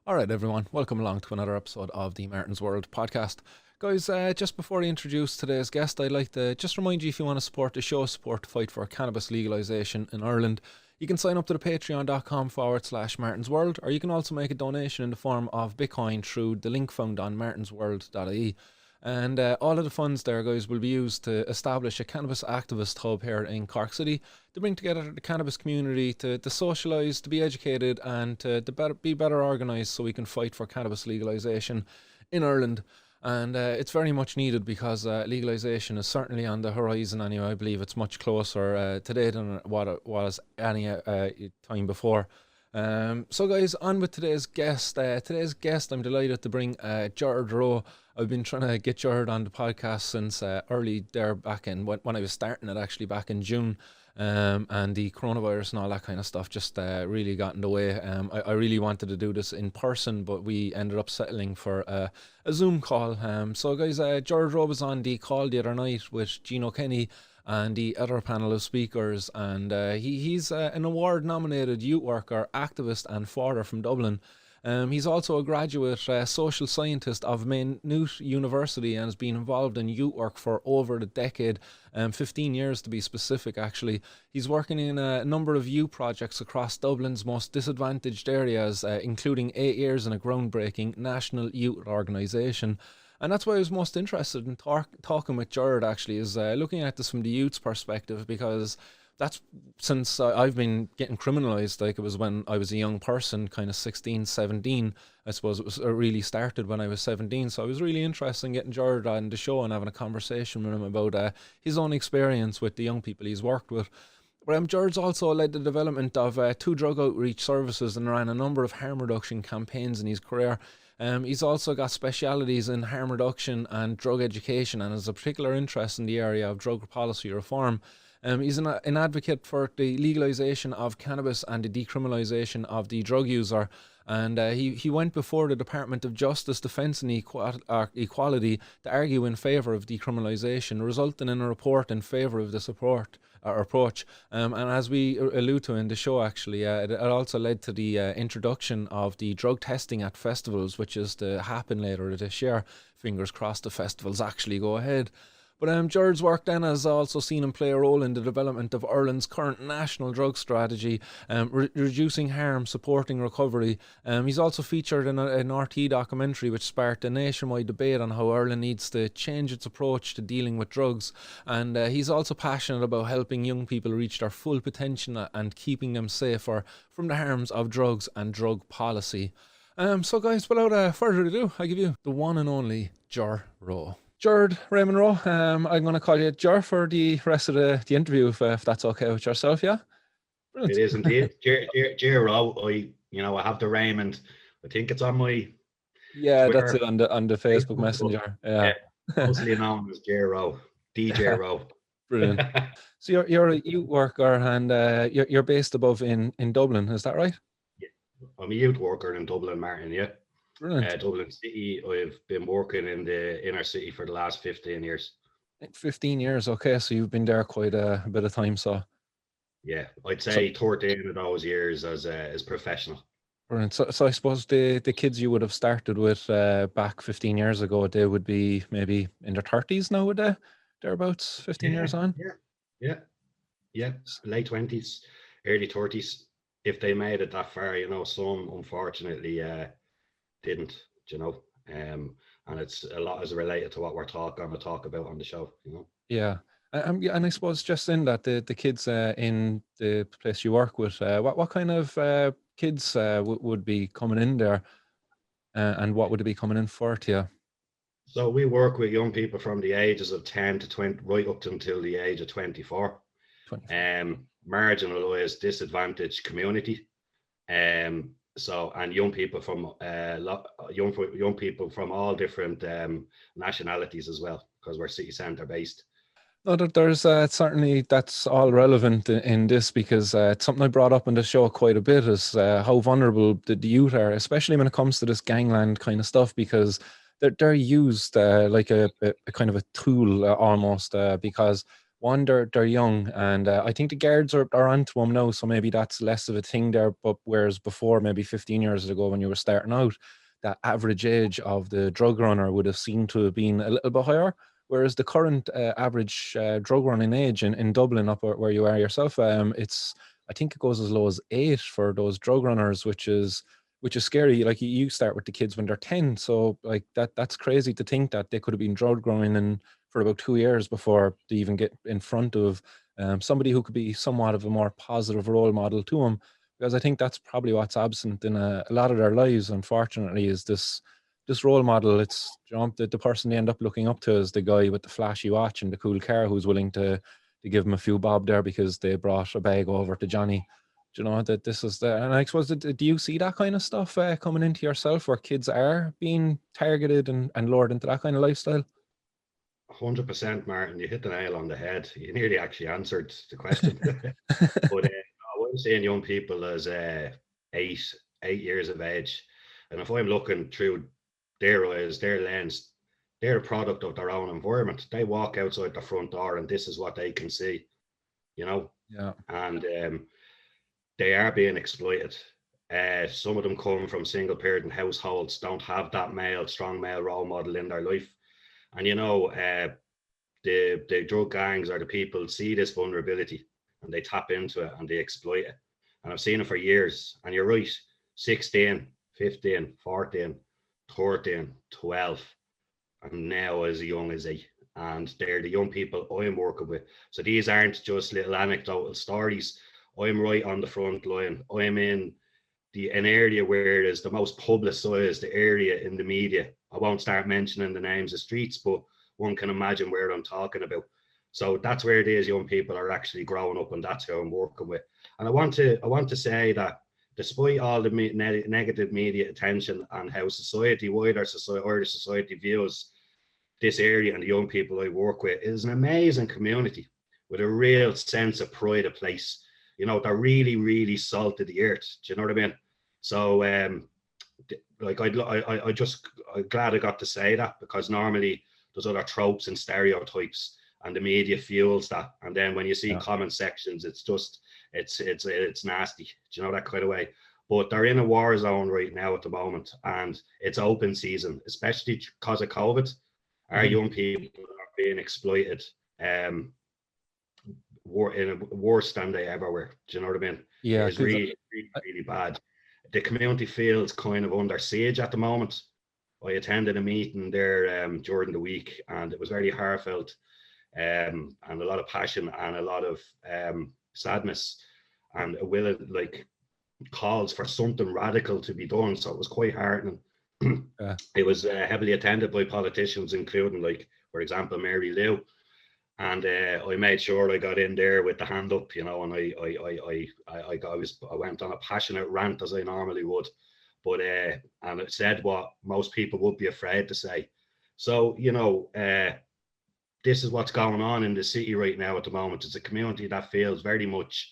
All right, everyone, welcome along to another episode of the Martin's World podcast. Guys, just before I introduce today's guest, I'd like to just remind you, if you want to support the show, support the fight for cannabis legalization in Ireland, you can sign up to the patreon.com/Martin's World, or you can also make a donation in the form of Bitcoin through the link found on martinsworld.ie. And all of the funds there, guys, will be used to establish a cannabis activist hub here in Cork City to bring together the cannabis community to socialise, to be educated, and to be better organised so we can fight for cannabis legalisation in Ireland. And it's very much needed because legalisation is certainly on the horizon anyway. I believe it's much closer today than what it was any time before. So guys, on with today's guest. I'm delighted to bring Gerard Roe. I've been trying to get Gerard on the podcast since early there back in when I was starting it, actually back in June. And the coronavirus and all that kind of stuff just really got in the way. I really wanted to do this in person, but we ended up settling for a Zoom call. So guys, Gerard Roe was on the call the other night with Gino Kenny and the other panel of speakers, and he's an award-nominated youth worker, activist and father from Dublin. He's also a graduate social scientist of Maynooth University and has been involved in youth work for over a decade, 15 years to be specific actually. He's working in a number of youth projects across Dublin's most disadvantaged areas, including 8 years in a groundbreaking national youth organisation. And that's why I was most interested in talking with Gerard actually, is looking at this from the youth's perspective, because that's since I've been getting criminalised. Like, it was when I was a young person, kind of 16, 17. I suppose it really started when I was 17. So I was really interested in getting Gerard on the show and having a conversation with him about his own experience with the young people he's worked with. But Gerard's also led the development of 2 drug outreach services and ran a number of harm reduction campaigns in his career. He's also got specialities in harm reduction and drug education, and has a particular interest in the area of drug policy reform. He's an advocate for the legalisation of cannabis and the decriminalisation of the drug user. And he went before the Dept of Justice, Defence and Equality to argue in favour of decriminalisation, resulting in a report in favour of this approach. And as we allude to in the show, actually, it also led to the introduction of the drug testing at festivals, which is to happen later this year. Fingers crossed the festivals actually go ahead. But Gerard's work then has also seen him play a role in the development of Ireland's current national drug strategy, reducing harm, supporting recovery. He's also featured in an RT documentary which sparked a nationwide debate on how Ireland needs to change its approach to dealing with drugs. And he's also passionate about helping young people reach their full potential and keeping them safer from the harms of drugs and drug policy. So guys, without further ado, I give you the one and only Ger Roe. Gerard Raymond Roe, I'm going to call you Ger for the rest of the interview, if that's okay with yourself, yeah? Brilliant. It is indeed. Ger Roe, I have the Raymond. I think it's on my Twitter. That's it on the Facebook Messenger. Yeah. Mostly known as Ger Roe, DJ Roe. Brilliant. So you're a youth worker, and you're based above in Dublin, is that right? Yeah. I'm a youth worker in Dublin, Martin, yeah. Dublin City. I've been working in the inner city for the last 15 years. 15 years, okay. So you've been there quite a bit of time, so. Yeah, I'd say 13 of those years as professional. Brilliant. So I suppose the kids you would have started with back 15 years ago, they would be maybe in their 30s now, would they? Thereabouts, 15 years on? Yeah. Late 20s, early 30s. If they made it that far, some unfortunately didn't, and it's a lot as related to what we're going to talk about on the show, Yeah. And I suppose just in that, the kids in the place you work with, what kind of kids would be coming in there, and what would they be coming in for to you? So we work with young people from the ages of 10 to 20, right up until the age of 24. Marginalised, disadvantaged community. So, and young people from young people from all different nationalities as well, because we're city centre based. No, there's certainly, that's all relevant in this, because it's something I brought up on the show quite a bit, is how vulnerable the youth are, especially when it comes to this gangland kind of stuff, because they're used like a kind of a tool almost, because one, they're young, and I think the guards are onto them now, so maybe that's less of a thing there. But whereas before, maybe 15 years ago, when you were starting out, that average age of the drug runner would have seemed to have been a little bit higher. Whereas the current average drug running age in Dublin, up where you are yourself, I think it goes as low as 8 for those drug runners, which is scary. Like you start with the kids when they're 10, so like that's crazy to think that they could have been drug running and for about 2 years before they even get in front of somebody who could be somewhat of a more positive role model to them. Because I think that's probably what's absent in a lot of their lives, unfortunately, is this role model. It's, you know, the person they end up looking up to is the guy with the flashy watch and the cool car who's willing to give them a few bob there because they brought a bag over to Johnny. Do you know that this is the, and I suppose, do you see that kind of stuff coming into yourself where kids are being targeted and lured into that kind of lifestyle? 100%, Martin. You hit the nail on the head. You nearly actually answered the question. But I'm seeing young people as 8 years of age, and if I'm looking through their eyes, their lens, they're a product of their own environment. They walk outside the front door, and this is what they can see, you know. Yeah. And they are being exploited. Some of them come from single parent households, don't have that strong male role model in their life. And, you know, the drug gangs or the people see this vulnerability and they tap into it and they exploit it. And I've seen it for years. And you're right, 16, 15, 14, 13, 12, and now as young as 8. And they're the young people I'm working with. So these aren't just little anecdotal stories. I'm right on the front line. I'm in an area where it is the most publicised area in the media. I won't start mentioning the names of streets, but one can imagine where I'm talking about. So that's where these young people are actually growing up, and that's who I'm working with. And I want to say that despite all the negative media attention and how wider society views this area and the young people I work with, is an amazing community with a real sense of pride of place. You know, they're really, really salt of the earth. Do you know what I mean? So, like, I'm glad I got to say that, because normally there's other tropes and stereotypes, and the media fuels that. And then when you see comment sections, it's just, it's nasty. Do you know, that kind of way? But they're in a war zone right now at the moment, and it's open season, especially because of COVID. Our young people are being exploited worse than they ever were. Do you know what I mean? Yeah, it's really, really, really bad. The community feels kind of under siege at the moment. I attended a meeting there during the week, and it was very heartfelt, and a lot of passion and a lot of sadness, and a will, like, calls for something radical to be done. So it was quite heartening. It was heavily attended by politicians, including, like, for example, Mary Lou. And I made sure I got in there with the hand up, you know, and I went on a passionate rant, as I normally would, but and it said what most people would be afraid to say. So, you know, this is what's going on in the city right now at the moment. It's a community that feels very much,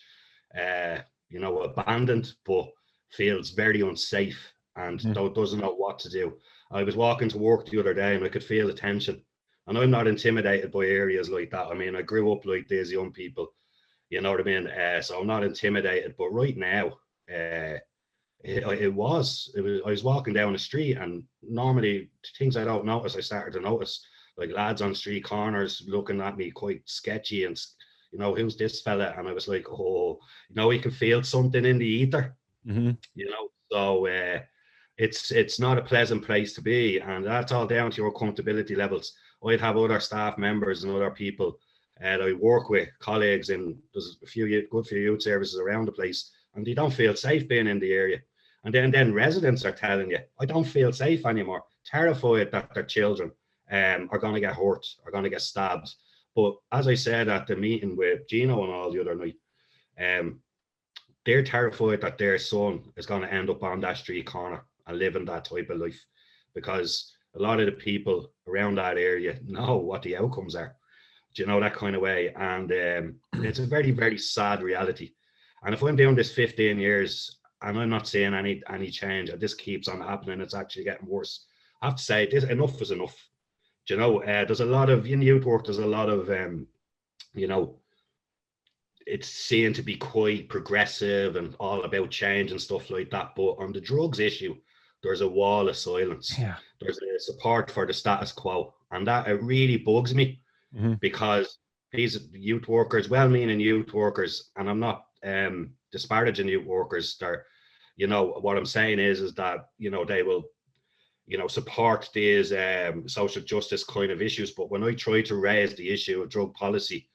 you know, abandoned, but feels very unsafe and doesn't know what to do. I was walking to work the other day and I could feel the tension. And I'm not intimidated by areas like that. I mean, I grew up like these young people, you know what I mean? So I'm not intimidated. But right now, I was walking down the street, and normally things I don't notice, I started to notice, like lads on street corners looking at me quite sketchy, and, you know, who's this fella? And I was like, oh, you know, you can feel something in the ether, you know? So it's not a pleasant place to be, and that's all down to your accountability levels. I'd have other staff members and other people that I work with, colleagues, and there's a few good few youth services around the place, and they don't feel safe being in the area. And then residents are telling you, I don't feel safe anymore, terrified that their children are going to get hurt, are going to get stabbed. But as I said at the meeting with Gino and all the other night, they're terrified that their son is going to end up on that street corner and living that type of life, because a lot of the people around that area know what the outcomes are. Do you know, that kind of way? And it's a very, very sad reality. And if I'm doing this 15 years and I'm not seeing any change, and this keeps on happening, it's actually getting worse. I have to say, enough is enough. Do you know, there's a lot of, in youth work, there's a lot of you know, it's seen to be quite progressive and all about change and stuff like that. But on the drugs issue, there's a wall of silence. Yeah. There's a support for the status quo. And that it really bugs me because these youth workers, well-meaning youth workers, and I'm not disparaging youth workers, they're, you know, what I'm saying is that, you know, they will, you know, support these social justice kind of issues. But when I try to raise the issue of drug policy,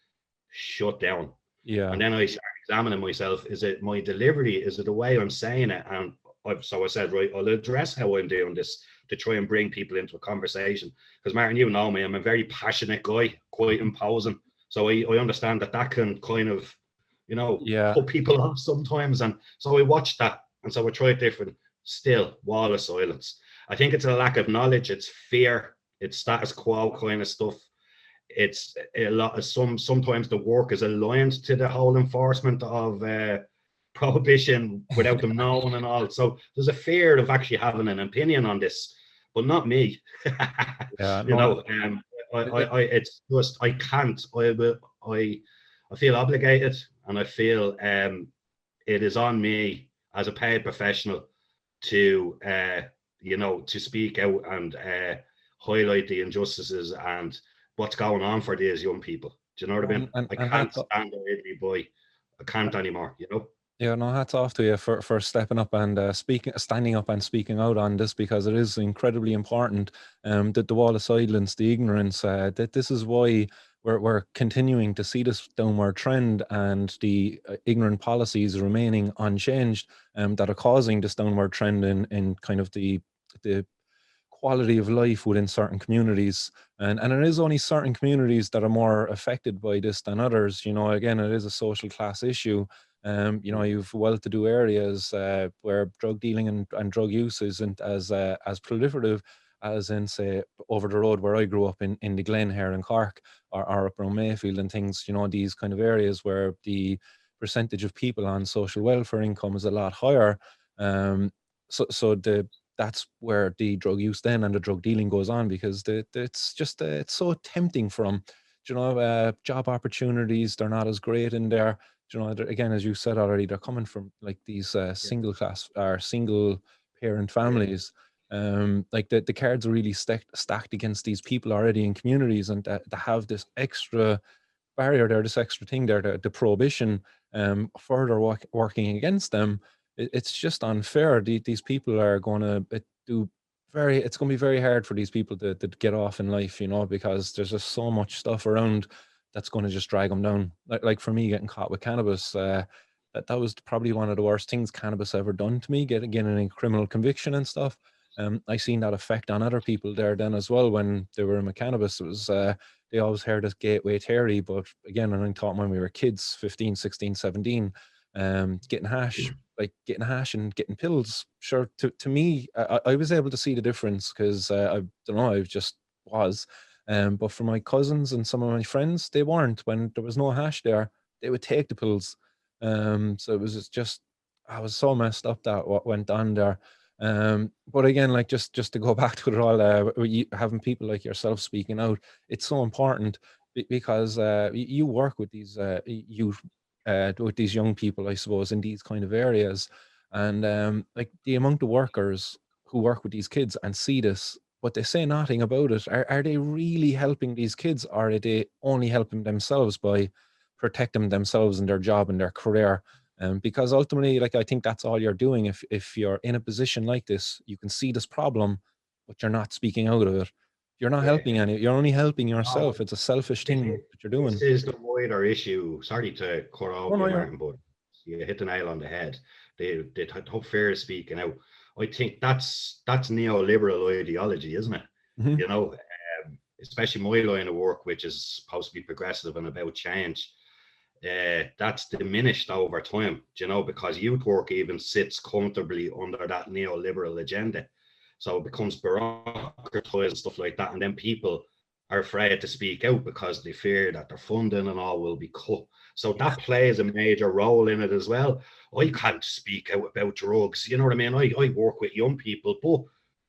shut down. Yeah. And then I start examining myself. Is it my delivery? Is it the way I'm saying it? And so I said, right, I'll address how I'm doing this to try and bring people into a conversation. Because Martin, you know me, I'm a very passionate guy, quite imposing. So I understand that can kind of, you know, put people off sometimes. And so I watched that. And so I tried different, still wall of silence. I think it's a lack of knowledge. It's fear. It's status quo kind of stuff. It's a lot of sometimes the work is aligned to the whole enforcement of prohibition without them knowing and all. So there's a fear of actually having an opinion on this, but not me. You know, it's just I can't. I feel obligated, and I feel it is on me as a paid professional to you know, to speak out and highlight the injustices and what's going on for these young people. Do you know what I mean? I can't stand idly by. I can't anymore, you know? Yeah, no, hats off to you for stepping up and standing up and speaking out on this, because it is incredibly important. That the wall of silence, the ignorance, that this is why we're continuing to see this downward trend, and the ignorant policies remaining unchanged, that are causing this downward trend in kind of the quality of life within certain communities. And it is only certain communities that are more affected by this than others. You know, again, it is a social class issue. You know, you've well-to-do areas where drug dealing and drug use isn't as proliferative as in, say, over the road where I grew up in the Glen here in Cork, or up around Mayfield and things. You know, these kind of areas where the percentage of people on social welfare income is a lot higher. So that's where the drug use then and the drug dealing goes on, because it's just it's so tempting from, you know, job opportunities, they're not as great in there. You know, again, as you said already, they're coming from like these single class or single parent families. Like the cards are really stacked against these people already in communities, and they have this extra barrier there, this extra thing there, the prohibition further working against them. It's just unfair. These people are going to it's going to be very hard for these people to get off in life, you know, because there's just so much stuff around that's going to just drag them down. Like for me, getting caught with cannabis, that was probably one of the worst things cannabis ever done to me, getting a criminal conviction and stuff. I seen that effect on other people there then as well when they were in with cannabis. It was they always heard us gateway theory, but again, and I thought when we were kids, 15, 16, 17, getting hash, and getting pills. Sure, to me, I was able to see the difference, because I don't know, I just was. But for my cousins and some of my friends, they weren't. When there was no hash there, they would take the pills. So it was just, I was so messed up that what went on there. But again, like just to go back to it all, having people like yourself speaking out, it's so important, because you work with these youth, with these young people, I suppose, in these kind of areas, and like the amount of workers who work with these kids and see this, but they say nothing about it. Are they really helping these kids, or are they only helping themselves by protecting themselves and their job and their career? Because ultimately, like, I think that's all you're doing. If you're in a position like this, you can see this problem, but you're not speaking out of it. You're not helping you're only helping yourself. It's a selfish thing that you're doing. This is the wider issue. Sorry to cut off you, Martin, but you hit the nail on the head. They hope fair speaking out. I think that's neoliberal ideology, isn't it? You know, especially my line of work, which is supposed to be progressive and about change. That's diminished over time, you know, because youth work even sits comfortably under that neoliberal agenda. So it becomes bureaucratized and stuff like that. And then people are afraid to speak out because they fear that their funding and all will be cut. So that plays a major role in it as well. I can't speak out about drugs, you know what I mean? I work with young people, but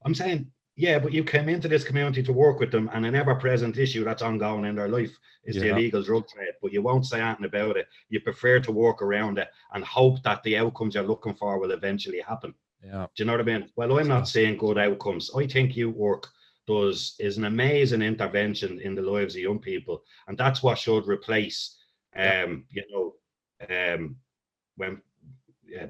I'm saying Yeah, but you came into this community to work with them, and an ever-present issue that's ongoing in their life is the illegal drug trade. But you won't say anything about it. You prefer to work around it and hope that the outcomes you're looking for will eventually happen. Yeah. Do you know what I mean? Well, I'm not saying good outcomes. I think youth work is an amazing intervention in the lives of young people, and that's what should replace, when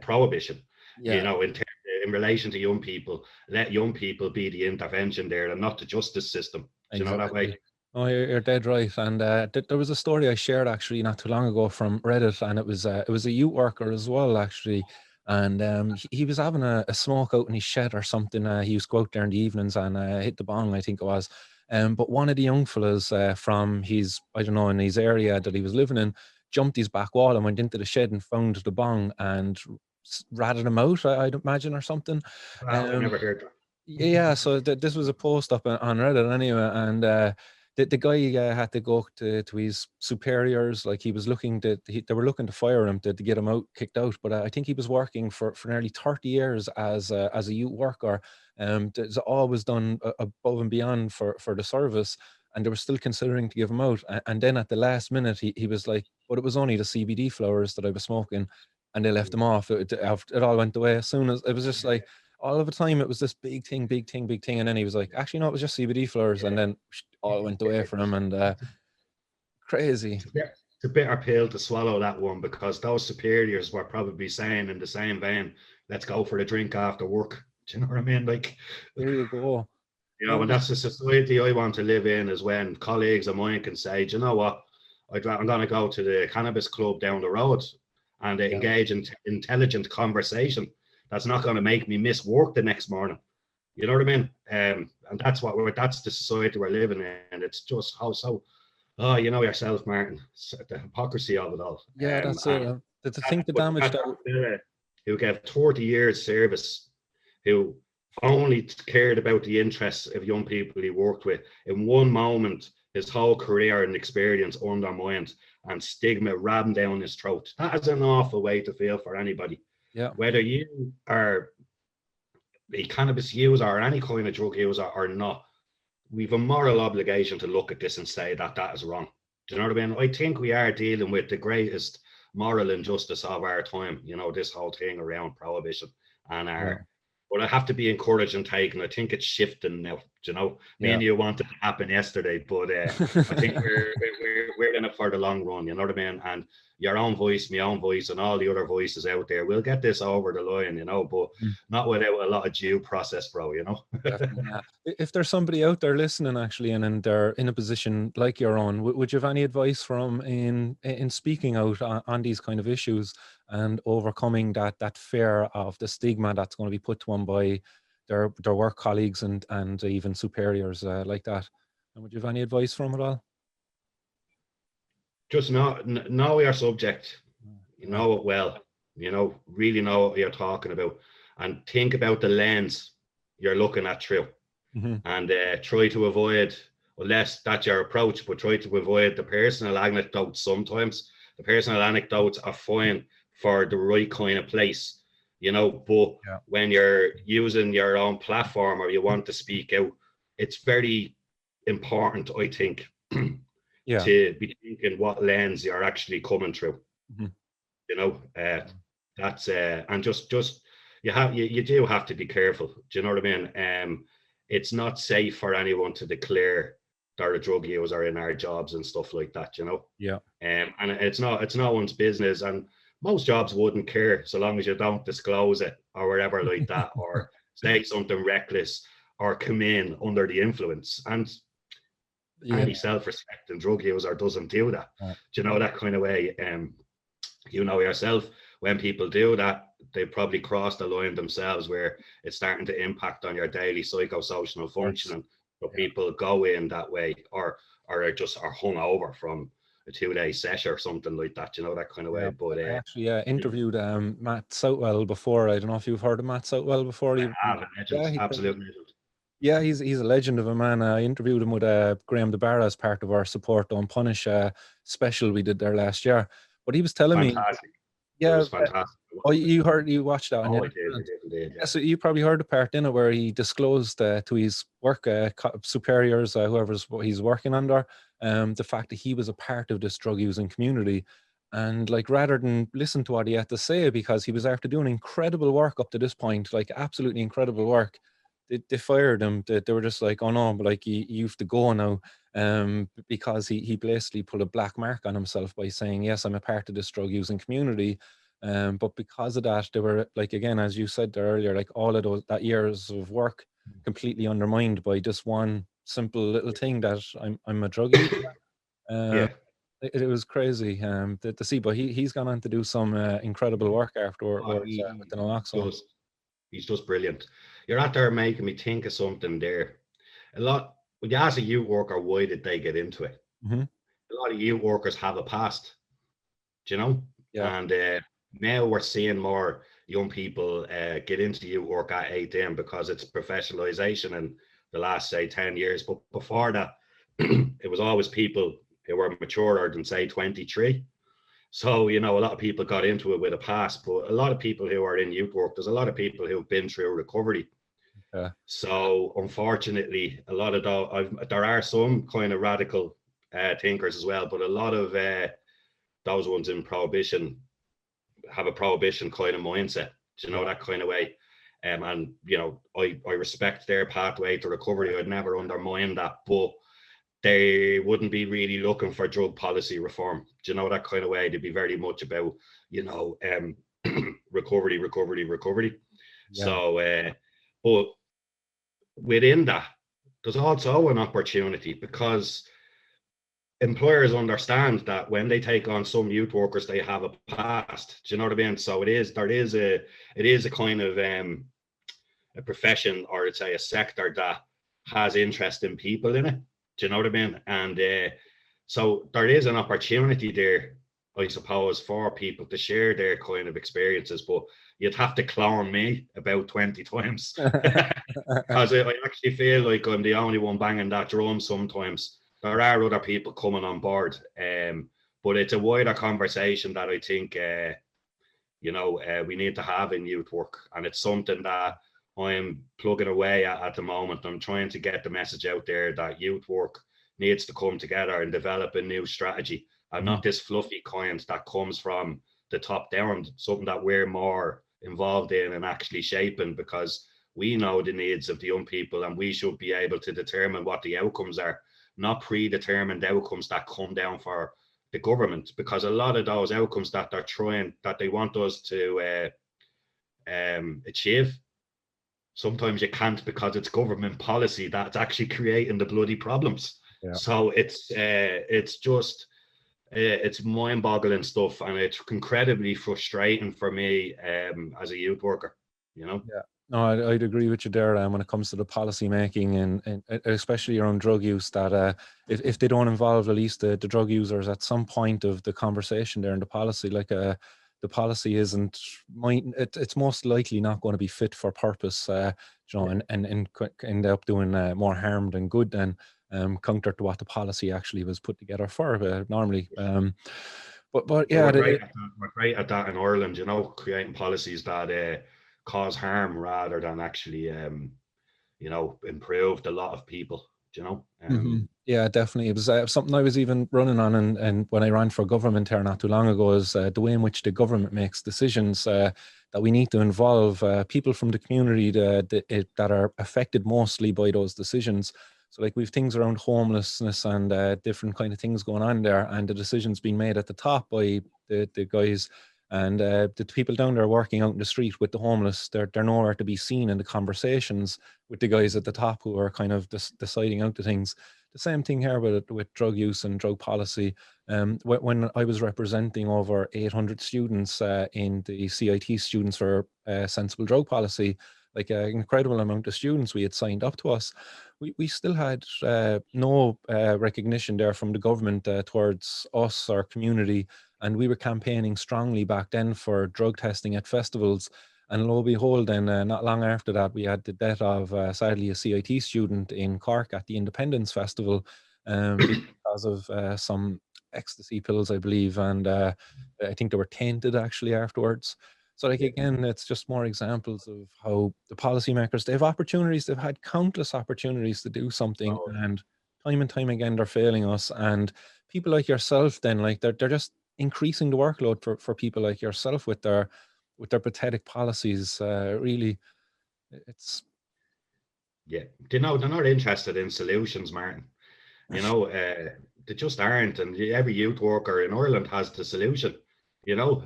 prohibition. You know, in relation to young people, let young people be the intervention there and not the justice system. Do you know that way? Oh, you're dead right. And there was a story I shared actually not too long ago from Reddit, and it was a youth worker as well actually, and he was having a smoke out in his shed or something. He used to go out there in the evenings and hit the bong, I think it was. But one of the young fellas from his, I don't know, in his area that he was living in, jumped his back wall and went into the shed and found the bong and ratted him out, I'd imagine, or something. I never heard that. Yeah, so this was a post up on Reddit anyway, and the guy had to go to his superiors, like he was looking to, they were looking to fire him to get him out, kicked out, but I think he was working for nearly 30 years as a youth worker. It's always done above and beyond for the service, and they were still considering to give him out. And then at the last minute, he was like, but it was only the CBD flowers that I was smoking, and they left him off. It all went away as soon as, it was just like, all of the time it was this big thing, and then he was like, actually no, it was just CBD flowers, and then all went away from him, and crazy. It's a bitter pill to swallow, that one, because those superiors were probably saying in the same vein, let's go for a drink after work. Do you know what I mean? Like, there you go. You know, and that's the society I want to live in, is when colleagues of mine can say, do you know what, I'm going to go to the cannabis club down the road and engage in intelligent conversation that's not going to make me miss work the next morning. You know what I mean? And that's that's the society we're living in. And it's just you know yourself, Martin, the hypocrisy of it all. Yeah, that's it. To think the damage that who gave 30 years service, who only cared about the interests of young people he worked with, in one moment his whole career and experience undermined and stigma rammed down his throat. That is an awful way to feel for anybody. Yeah. Whether you are a cannabis user or any kind of drug user or not, we've a moral obligation to look at this and say that that is wrong. Do you know what I mean? I think we are dealing with the greatest moral injustice of our time, you know, this whole thing around prohibition and our but I have to be encouraged and taken. I think it's shifting now. You know, me and you wanted to happen yesterday, but I think we're in it for the long run. You know what I mean? And your own voice, my own voice, and all the other voices out there, we'll get this over the line. You know, but not without a lot of due process, bro. You know. If there's somebody out there listening, actually, and they're in a position like your own, would you have any advice from in speaking out on these kind of issues and overcoming that fear of the stigma that's going to be put to them by their work colleagues and even superiors like that? And would you have any advice from it all? Just know your subject, you know it well, you know, really know what you're talking about, and think about the lens you're looking at through, and try to avoid, unless that's your approach, but try to avoid the personal anecdotes. Sometimes the personal anecdotes are fine for the right kind of place, you know, but when you're using your own platform or you want to speak out, it's very important, I think, to be thinking what lens you're actually coming through. You know, that's and just you do have to be careful. Do you know what I mean? It's not safe for anyone to declare they're a drug user in our jobs and stuff like that, you know. And it's not one's business, and most jobs wouldn't care so long as you don't disclose it or whatever like that, or say something reckless or come in under the influence. And any self-respecting drug user doesn't do that. Do you know, that kind of way? You know yourself, when people do that, they probably cross the line themselves where it's starting to impact on your daily psychosocial functioning. But people go in that way, or are hung over from a 2-day session or something like that, you know, that kind of way. But I actually interviewed Matt Southwell before. I don't know if you've heard of Matt Southwell before. Absolutely. Yeah, he's a legend of a man. I interviewed him with Graham DeBarra as part of our Support Don't Punish special we did there last year. But he was telling me, it was fantastic. Oh, you watched that one, yeah. Oh, I did, Yeah, yeah. so you probably heard the part in it where he disclosed to his work superiors, whoever's what he's working under, the fact that he was a part of this drug using community, and like rather than listen to what he had to say, because he was after doing incredible work up to this point, like absolutely incredible work, they fired him. They were just like, oh no, but like you have to go now, because he basically put a black mark on himself by saying, yes, I'm a part of this drug using community. But because of that, they were like, again, as you said there earlier, like all of those that years of work completely undermined by just one simple little thing that I'm a drug user. Um, Yeah. it was crazy to see, but he's gone on to do some incredible work afterwards Oh, with the naloxone. he's just brilliant. You're out there making me think of something there. A lot, when you ask a youth worker why did they get into it, Mm-hmm. a lot of youth workers have a past, do you know? Yeah. And now we're seeing more young people get into youth work at 18 because it's professionalization in the last, say, 10 years. But before that, it was always people who were maturer than, say, 23. So, you know, a lot of people got into it with a past, but a lot of people who are in youth work, there's a lot of people who've been through recovery. Yeah. So, unfortunately, a lot of there are some kind of radical thinkers as well, but a lot of those ones in prohibition have a prohibition kind of mindset, you know, that kind of way. And, you know, I respect their pathway to recovery. I'd never undermine that, but they wouldn't be really looking for drug policy reform. Do you know, that kind of way? They'd be very much about, you know, recovery. Yeah. So, but within that, there's also an opportunity because employers understand that when they take on some youth workers, they have a past. Do you know what I mean? So it is a kind of a profession, or I'd say a sector that has interest in people in it. Do you know what I mean? And so there is an opportunity there, I suppose, for people to share their kind of experiences, but you'd have to clone me about 20 times because I actually feel like I'm the only one banging that drum sometimes. There are other people coming on board, but it's a wider conversation that I think, you know, we need to have in youth work, and it's something that I'm plugging away at the moment. I'm trying to get the message out there that youth work needs to come together and develop a new strategy, and not this fluffy kind that comes from the top down, something that we're more involved in and actually shaping, because we know the needs of the young people and we should be able to determine what the outcomes are, not predetermined outcomes that come down for the government, because a lot of those outcomes that they want us to achieve, sometimes you can't, because it's government policy that's actually creating the bloody problems. Yeah. So it's just it's mind-boggling stuff, and it's incredibly frustrating for me as a youth worker, you know. Yeah, no, I'd agree with you there when it comes to the policy making, and especially around drug use, that if they don't involve at least the drug users at some point of the conversation there in the policy, like the policy it's most likely not going to be fit for purpose, you know, and end up doing more harm than good, then counter to what the policy actually was put together for normally. But yeah, we're great at that in Ireland, you know, creating policies that cause harm rather than actually, you know, improved a lot of people, you know. Yeah, definitely. It was something I was even running on, and when I ran for government here not too long ago, is the way in which the government makes decisions, that we need to involve people from the community that are affected mostly by those decisions. So like we've things around homelessness and different kind of things going on there, and the decisions being made at the top by the guys, and the people down there working out in the street with the homeless, they're nowhere to be seen in the conversations with the guys at the top who are kind of deciding out the things. The same thing here with drug use and drug policy. When I was representing over 800 students in the CIT Students for Sensible Drug Policy, like an incredible amount of students we had signed up to us, we still had no recognition there from the government towards us, our community, and we were campaigning strongly back then for drug testing at festivals. And lo and behold, then not long after that, we had the death of sadly a CIT student in Cork at the Independence Festival, because of some ecstasy pills, I believe, and I think they were tainted actually afterwards. So like, again, it's just more examples of how the policymakers, they have opportunities, they've had countless opportunities to do something, Oh, and time again they're failing us. And people like yourself then, like, they're just increasing the workload for people like yourself with their pathetic policies. Really, it's yeah. They're not interested in solutions, Martin. You know, they just aren't. And every youth worker in Ireland has the solution. You know,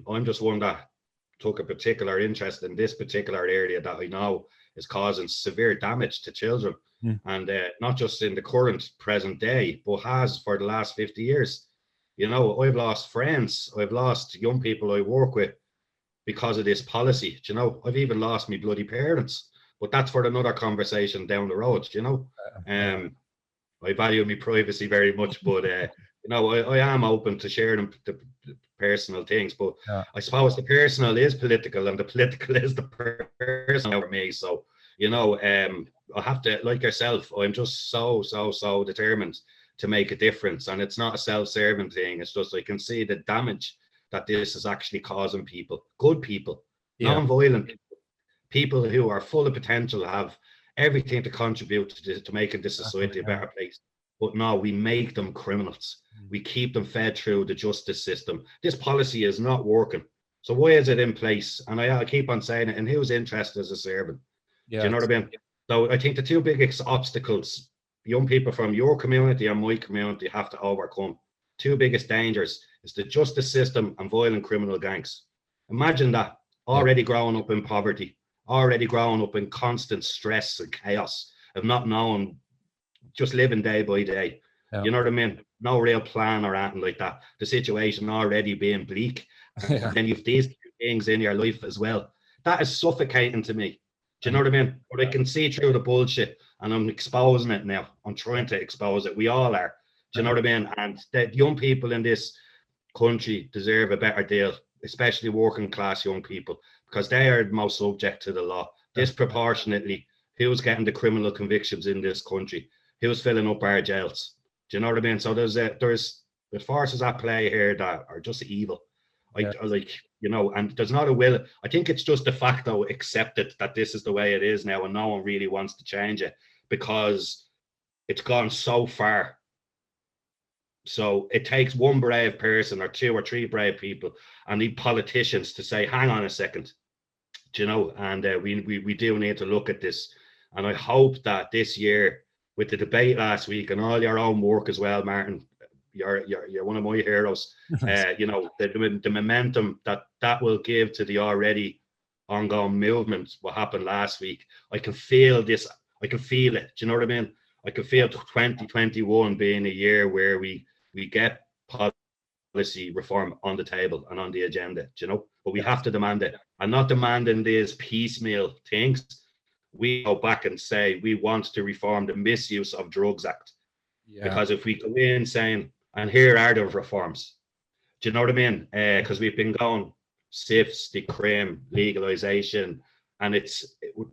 I'm just one that took a particular interest in this particular area that I know is causing severe damage to children, mm, and not just in the current present day, but has for the last 50 years. You know, I've lost friends, I've lost young people I work with because of this policy. You know, I've even lost my bloody parents, but that's for another conversation down the road. You know, yeah, I value my privacy very much, but you know, I am open to sharing the personal things. But yeah, I suppose the personal is political, and the political is the personal for me. So you know, I have to, like yourself, I'm just so determined to make a difference, and it's not a self-serving thing. It's just I can see the damage that this is actually causing people, good people, yeah, non-violent people who are full of potential, have everything to contribute to making this exactly, society a yeah. better place. But no, we make them criminals. Mm. We keep them fed through the justice system. This policy is not working. So why is it in place? And I keep on saying it, and who's interested as a servant? Do Yeah, you know what I mean? So I think the two biggest obstacles young people from your community and my community have to overcome, two biggest dangers, is the justice system and violent criminal gangs. Imagine that, yeah, already growing up in poverty, already growing up in constant stress and chaos of not knowing, just living day by day. yeah, You know what I mean? No real plan or anything like that. The situation already being bleak. yeah, And then you've these things in your life as well. That is suffocating to me. Do you know and what I mean? But I can see through the bullshit, and I'm exposing it now. I'm trying to expose it. We all are. Do you know what I mean? And the young people in this country deserve a better deal, especially working class young people, because they are most subject to the law. definitely. Disproportionately, who's getting the criminal convictions in this country? Who's filling up our jails? Do you know what I mean? So there's the forces at play here that are just evil. Yeah, I like, you know, and there's not a will. I think it's just de facto accepted that this is the way it is now, and no one really wants to change it because it's gone so far. So it takes one brave person or two or three brave people and the politicians to say, hang on a second, do you know, and we do need to look at this. And I hope that this year, with the debate last week and all your own work as well, Martin, you're one of my heroes. nice. You know, the momentum that will give to the already ongoing movement, what happened last week. I can feel this. I can feel it. Do you know what I mean? I can feel 2021 being a year where we get policy reform on the table and on the agenda, do you know? But we Yeah, have to demand it, and not demanding these piecemeal things. We go back and say we want to reform the Misuse of Drugs Act, yeah, because if we go in saying, and here are the reforms, do you know what I mean? Because we've been going SIFs, decrim, legalization, and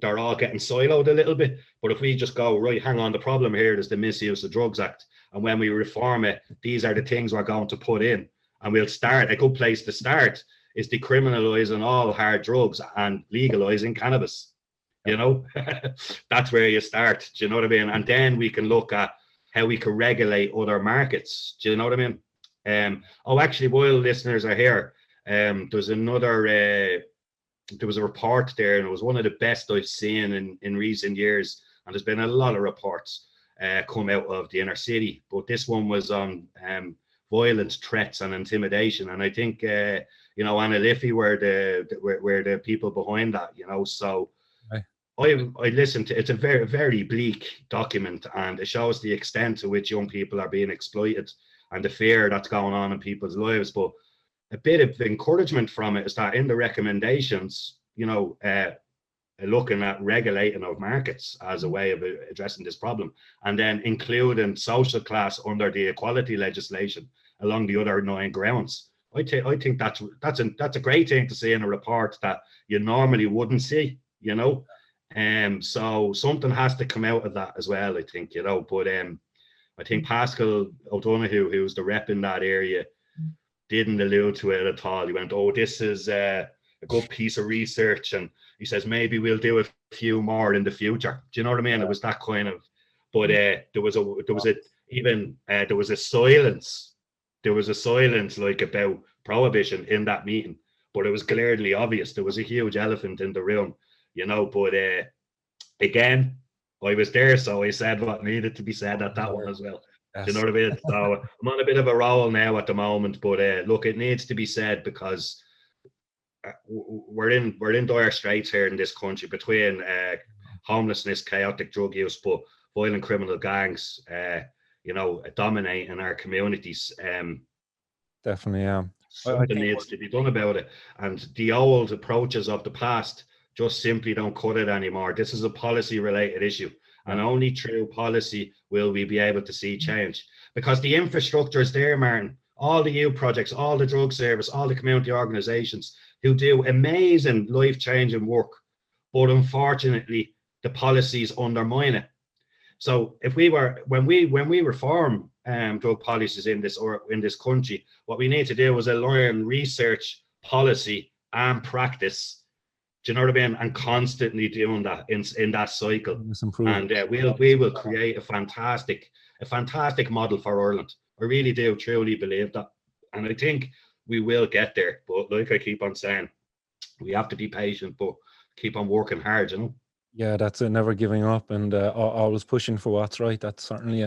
they're all getting siloed a little bit. But if we just go, right, hang on, the problem here is the Misuse of Drugs Act, and when we reform it, these are the things we're going to put in, and we'll start. A good place to start is decriminalising all hard drugs and legalizing cannabis. yeah, You know, that's where you start. Do you know what I mean? And then we can look at how we can regulate other markets. Do you know what I mean? Oh, actually, while listeners are here, there's another. There was a report there, and it was one of the best I've seen in recent years. And there's been a lot of reports come out of the inner city, but this one was on violence, threats, and intimidation. And I think you know, Anna Liffey were the people behind that. You know, so. right. I listened to, it's a very bleak document, and it shows the extent to which young people are being exploited and the fear that's going on in people's lives. But a bit of encouragement from it is that in the recommendations, you know, looking at regulating of markets as a way of addressing this problem, and then including social class under the equality legislation along the other 9 grounds. I think that's a great thing to see in a report that you normally wouldn't see, you know. So something has to come out of that as well, I think, you know. But I think Pascal O'Donoghue, who's the rep in that area, didn't allude to it at all. He went, "Oh, this is a good piece of research, and he says maybe we'll do a few more in the future. Do you know what I mean? It was that kind of, but there was a silence. There was a silence like about prohibition in that meeting, but it was glaringly obvious. There was a huge elephant in the room, you know. But again, I was there, so I said what needed to be said at that one as well. Yes. Do you know what I mean? So I'm on a bit of a roll now at the moment, but look, it needs to be said because we're in dire straits here in this country between homelessness, chaotic drug use, but violent criminal gangs, you know, dominating our communities. Definitely, yeah. Something needs to be done about it, and the old approaches of the past just simply don't cut it anymore. This is a policy-related issue, and only through policy will we be able to see change. Because the infrastructure is there, Martin. All the youth projects, all the drug service, all the community organisations who do amazing life-changing work, but unfortunately, the policies undermine it. So when we reform drug policies in this country, what we need to do is align research, policy, and practice. Do you know what I mean? And constantly doing that in that cycle, and we will create a fantastic model for Ireland. I really do truly believe that, and I think we will get there. But like I keep on saying, we have to be patient, but keep on working hard. You know. Yeah, that's it. Never giving up and always pushing for what's right. That's certainly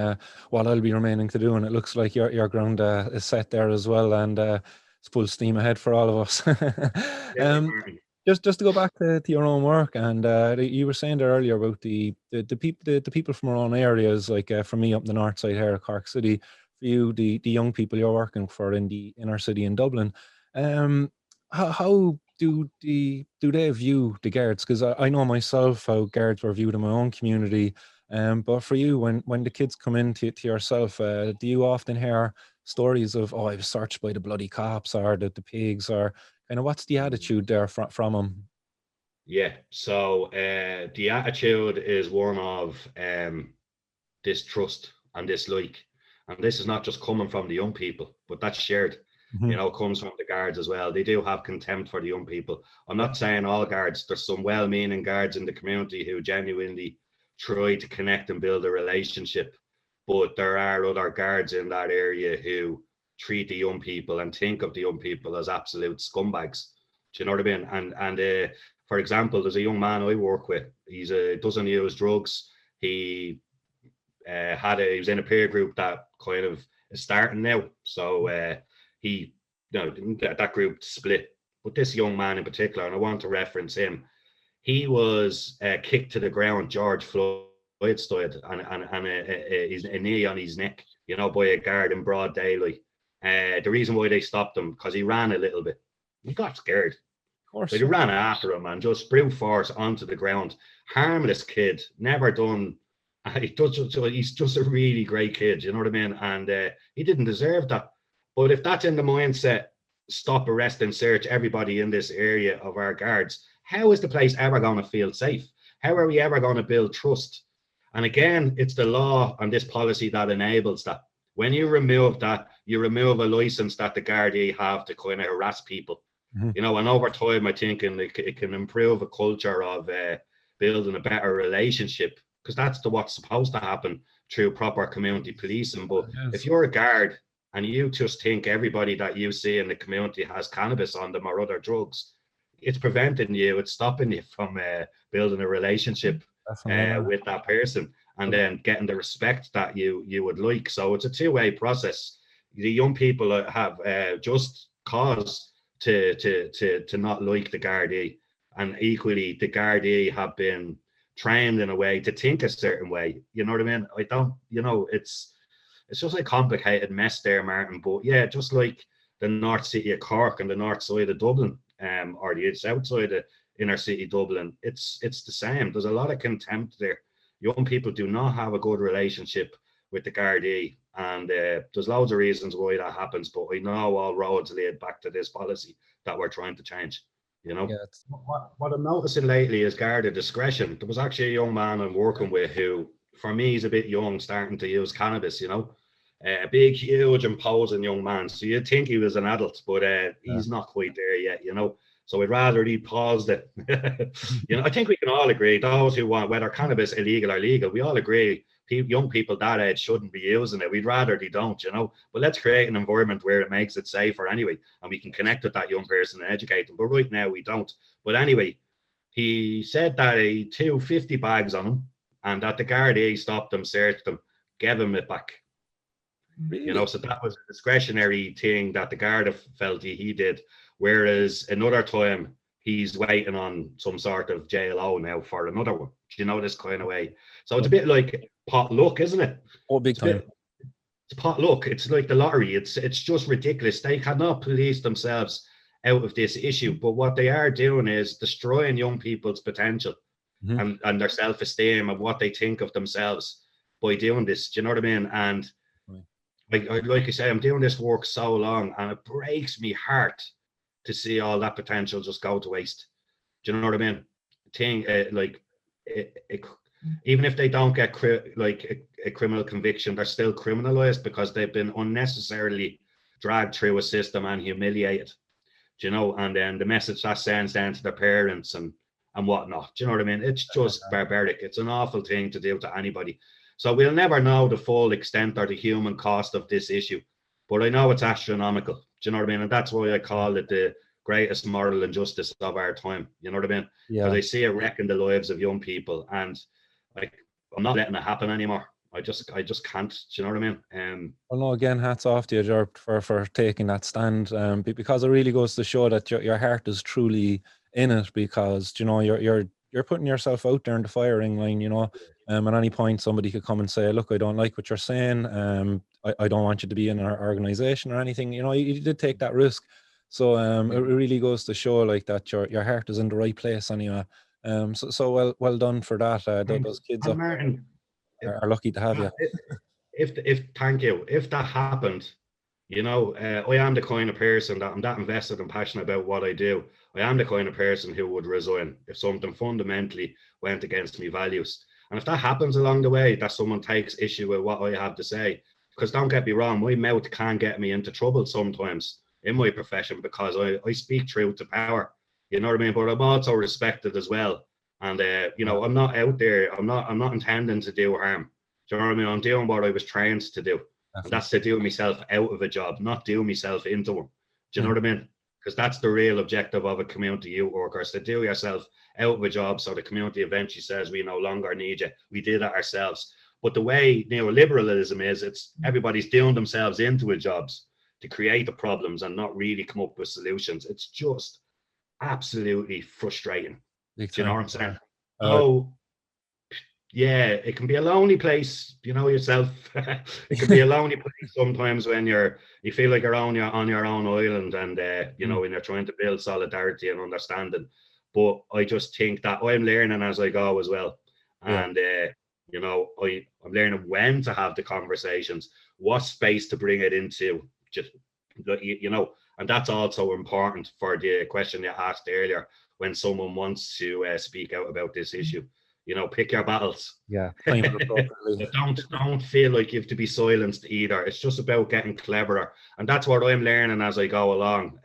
what I'll be remaining to do. And it looks like your ground is set there as well, and it's full steam ahead for all of us. Just to go back to your own work, and you were saying there earlier about the people from our own areas, like for me up the north side here, Cork City. For you, the young people you're working for in the inner city in Dublin. How do they view the guards? Because I know myself how guards were viewed in my own community. But for you, when the kids come in to yourself, do you often hear stories of, oh, I was searched by the bloody cops or the pigs, or kind of what's the attitude there from them? Yeah, so the attitude is one of distrust and dislike. And this is not just coming from the young people, but that's shared. You know, comes from the guards as well. They do have contempt for the young people. I'm not saying all guards. There's some well-meaning guards in the community who genuinely try to connect and build a relationship. But there are other guards in that area who treat the young people and think of the young people as absolute scumbags. Do you know what I mean? And for example, there's a young man I work with. He doesn't use drugs. He was in a peer group that kind of is starting now. So that group split. But this young man in particular, and I want to reference him, he was kicked to the ground, George Floyd style, and a knee on his neck, you know, by a guard in broad daylight. The reason why they stopped him, because he ran a little bit. He got scared. Of course. So they ran after him and just brute force onto the ground. Harmless kid, never done. He's just a really great kid, you know what I mean? And he didn't deserve that. But if that's in the mindset, stop, arrest, and search everybody in this area of our guards, how is the place ever going to feel safe? How are we ever going to build trust? And again, it's the law and this policy that enables that. When you remove that, you remove a license that the Gardai have to kind of harass people. You know, and over time, I think it can improve a culture of building a better relationship, because that's what's supposed to happen through proper community policing. But if you're a guard and you just think everybody that you see in the community has cannabis on them or other drugs, it's preventing you, it's stopping you from building a relationship with that person and then getting the respect that you would like. So it's a two-way process. The young people have just cause to not like the Gardai, and equally the Gardai have been trained in a way to think a certain way. You know what I mean? It's just a complicated mess there, Martin. But yeah, just like the north city of Cork and the north side of Dublin, or the south side of inner city Dublin, it's the same. There's a lot of contempt there. Young people do not have a good relationship with the Gardai, and there's loads of reasons why that happens. But I know all roads lead back to this policy that we're trying to change. You know, what I'm noticing lately is Garda Discretion. There was actually a young man I'm working with who, for me, is a bit young, starting to use cannabis. You know, a big, huge, imposing young man. So you'd think he was an adult, but he's not quite there yet. You know, So I'd rather he paused it. You know, I think we can all agree, those who want, whether cannabis illegal or legal, we all agree young people that age shouldn't be using it. We'd rather they don't, you know. But let's create an environment where it makes it safer anyway, and we can connect with that young person and educate them. But right now we don't. But anyway, he said that he 250 bags on him, and that the Gardai stopped him, searched him, gave him it back. Really? You know, so that was a discretionary thing that the Garda felt he did. Whereas another time he's waiting on some sort of JLO now for another one. Do you know, this kind of way? So it's a bit like pot luck, isn't it? Oh, big time. It's pot luck. It's like the lottery. It's just ridiculous. They cannot police themselves out of this issue. But what they are doing is destroying young people's potential and their self-esteem and what they think of themselves by doing this. Do you know what I mean? And like I say, I'm doing this work so long, and it breaks me heart to see all that potential just go to waste. Do you know what I mean? Even if they don't get a criminal conviction, they're still criminalized because they've been unnecessarily dragged through a system and humiliated. Do you know? And then the message that sends down to their parents and whatnot. Do you know what I mean? It's just barbaric. It's an awful thing to do to anybody. So we'll never know the full extent or the human cost of this issue, but I know it's astronomical. Do you know what I mean? And that's why I call it the greatest moral injustice of our time. You know what I mean? Yeah. Because I see it wrecking the lives of young people, and I'm not letting it happen anymore. I just can't. Do you know what I mean? Well, no, again, hats off to you, Ger, for taking that stand. Because it really goes to show that your heart is truly in it, because you know you're putting yourself out there in the firing line. You know, at any point somebody could come and say, "Look, I don't like what you're saying. I don't want you to be in our organization or anything." You know, you did take that risk. So it really goes to show like that your heart is in the right place anyway. So well done for that. Those kids And up Martin, there are lucky to have you. if thank you. If that happened, you know, I am the kind of person that I'm that invested and passionate about what I do. I am the kind of person who would resign if something fundamentally went against my values. And if that happens along the way, that someone takes issue with what I have to say, because don't get me wrong, my mouth can get me into trouble sometimes in my profession because I speak truth to power. You know what I mean? But I'm also respected as well. And you know, I'm not out there. I'm not intending to do harm. Do you know what I mean? I'm doing what I was trained to do. And that's to do myself out of a job, not do myself into one. Do you know what I mean? Because that's the real objective of a community youth worker, is to do yourself out of a job so the community eventually says we no longer need you. We did it ourselves. But the way neoliberalism is, it's everybody's doing themselves into a jobs to create the problems and not really come up with solutions. It's just absolutely frustrating. Do you know what I'm saying? Oh, yeah, it can be a lonely place, you know yourself. It can be a lonely place sometimes when you feel like you're on your own island, and you know, when you're trying to build solidarity and understanding. But I just think that I'm learning as I go as well, and you know, I'm learning when to have the conversations, what space to bring it into, just you know, and that's also important for the question you asked earlier. When someone wants to speak out about this issue, you know, pick your battles. Yeah, don't feel like you have to be silenced either. It's just about getting cleverer, and that's what I'm learning as I go along.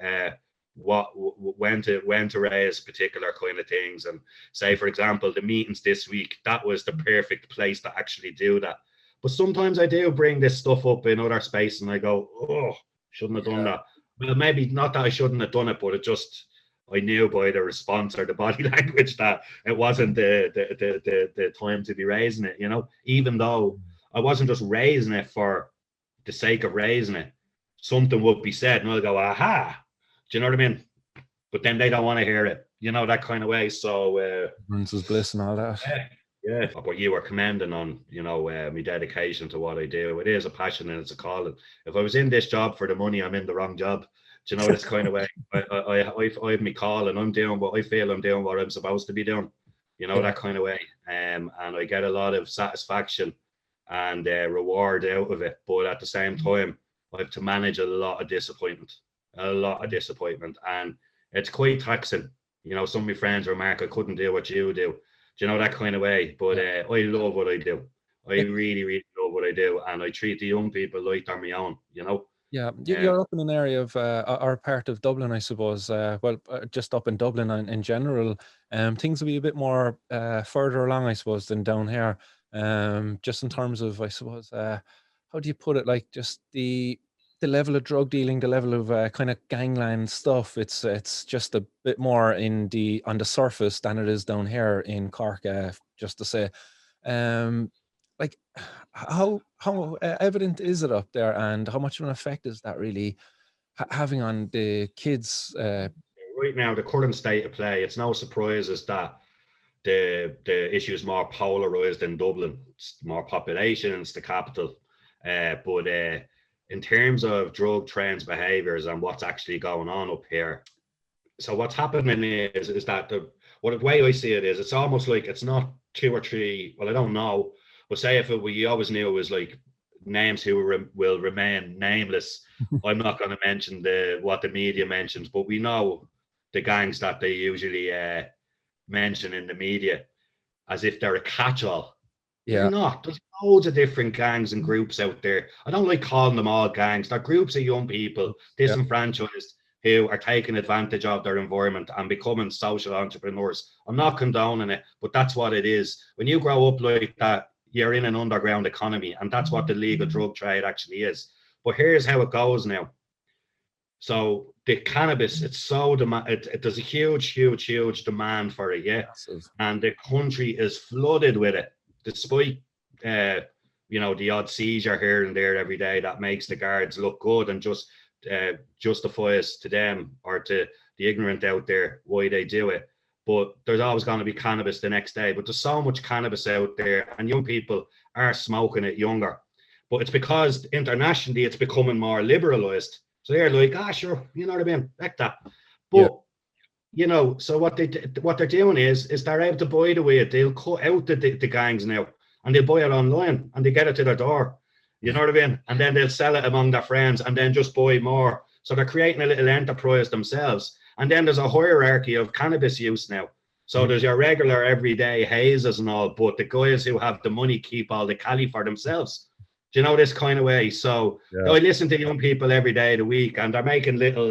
When to raise particular kind of things, and say, for example, the meetings this week, that was the perfect place to actually do that. But sometimes I do bring this stuff up in other space, and I go, oh, shouldn't have done that. Well, maybe not that I shouldn't have done it, but it just, I knew by the response or the body language that it wasn't the time to be raising it, you know, even though I wasn't just raising it for the sake of raising it. Something would be said and I'll go, aha, do you know what I mean? But then they don't want to hear it, you know, that kind of way. So ignorance is bliss and all that. Yeah, but you were commending on, you know, my dedication to what I do. It is a passion and it's a calling. If I was in this job for the money, I'm in the wrong job. Do you know, this kind of way? I have me call and I'm doing what I feel I'm doing, what I'm supposed to be doing. You know, that kind of way. And I get a lot of satisfaction and reward out of it. But at the same time, I have to manage a lot of disappointment. And it's quite taxing. You know, some of my friends remark, I couldn't do what you do. Do you know, that kind of way? But I love what I do. I really, really love what I do. And I treat the young people like they're my own, you know? Yeah, you're up in an area of or part of Dublin, I suppose. Just up in Dublin and in general, things will be a bit more further along, I suppose, than down here. Just in terms of, I suppose, how do you put it? Like just the level of drug dealing, the level of kind of gangland stuff. It's just a bit more on the surface than it is down here in Cork. Just to say, um, like how evident is it up there, and how much of an effect is that really having on the kids? Right now, the current state of play, it's no surprise is that the issue is more polarized in Dublin. It's more population, it's the capital. But in terms of drug trends, behaviours, and what's actually going on up here, so what's happening is that the way I see it is, it's almost like it's not two or three. Well, I don't know. But say if we always knew it was like names who will remain nameless. I'm not going to mention what the media mentions, but we know the gangs that they usually mention in the media as if they're a catch-all. Yeah. They're not. There's loads of different gangs and groups out there. I don't like calling them all gangs. They're groups of young people, disenfranchised, who are taking advantage of their environment and becoming social entrepreneurs. I'm not condoning it, but that's what it is. When you grow up like that, you're in an underground economy, and that's what the legal drug trade actually is. But here's how it goes now. So the cannabis, it's so there's a huge demand for it, yeah. Massive. And the country is flooded with it, despite the odd seizure here and there every day that makes the guards look good and just justifies to them or to the ignorant out there why they do it. But there's always going to be cannabis the next day. But there's so much cannabis out there, and young people are smoking it younger. But it's because internationally it's becoming more liberalized. So they're like, sure, you know what I mean, like that. But so what they're doing is they're able to buy the weed. They'll cut out the gangs now, and they'll buy it online, and they get it to their door. You know what I mean? And then they'll sell it among their friends, and then just buy more. So they're creating a little enterprise themselves. And then there's a hierarchy of cannabis use now. So there's your regular everyday hazes and all, but the guys who have the money keep all the cali for themselves. Do you know, this kind of way? So I listen to young people every day of the week, and they're making little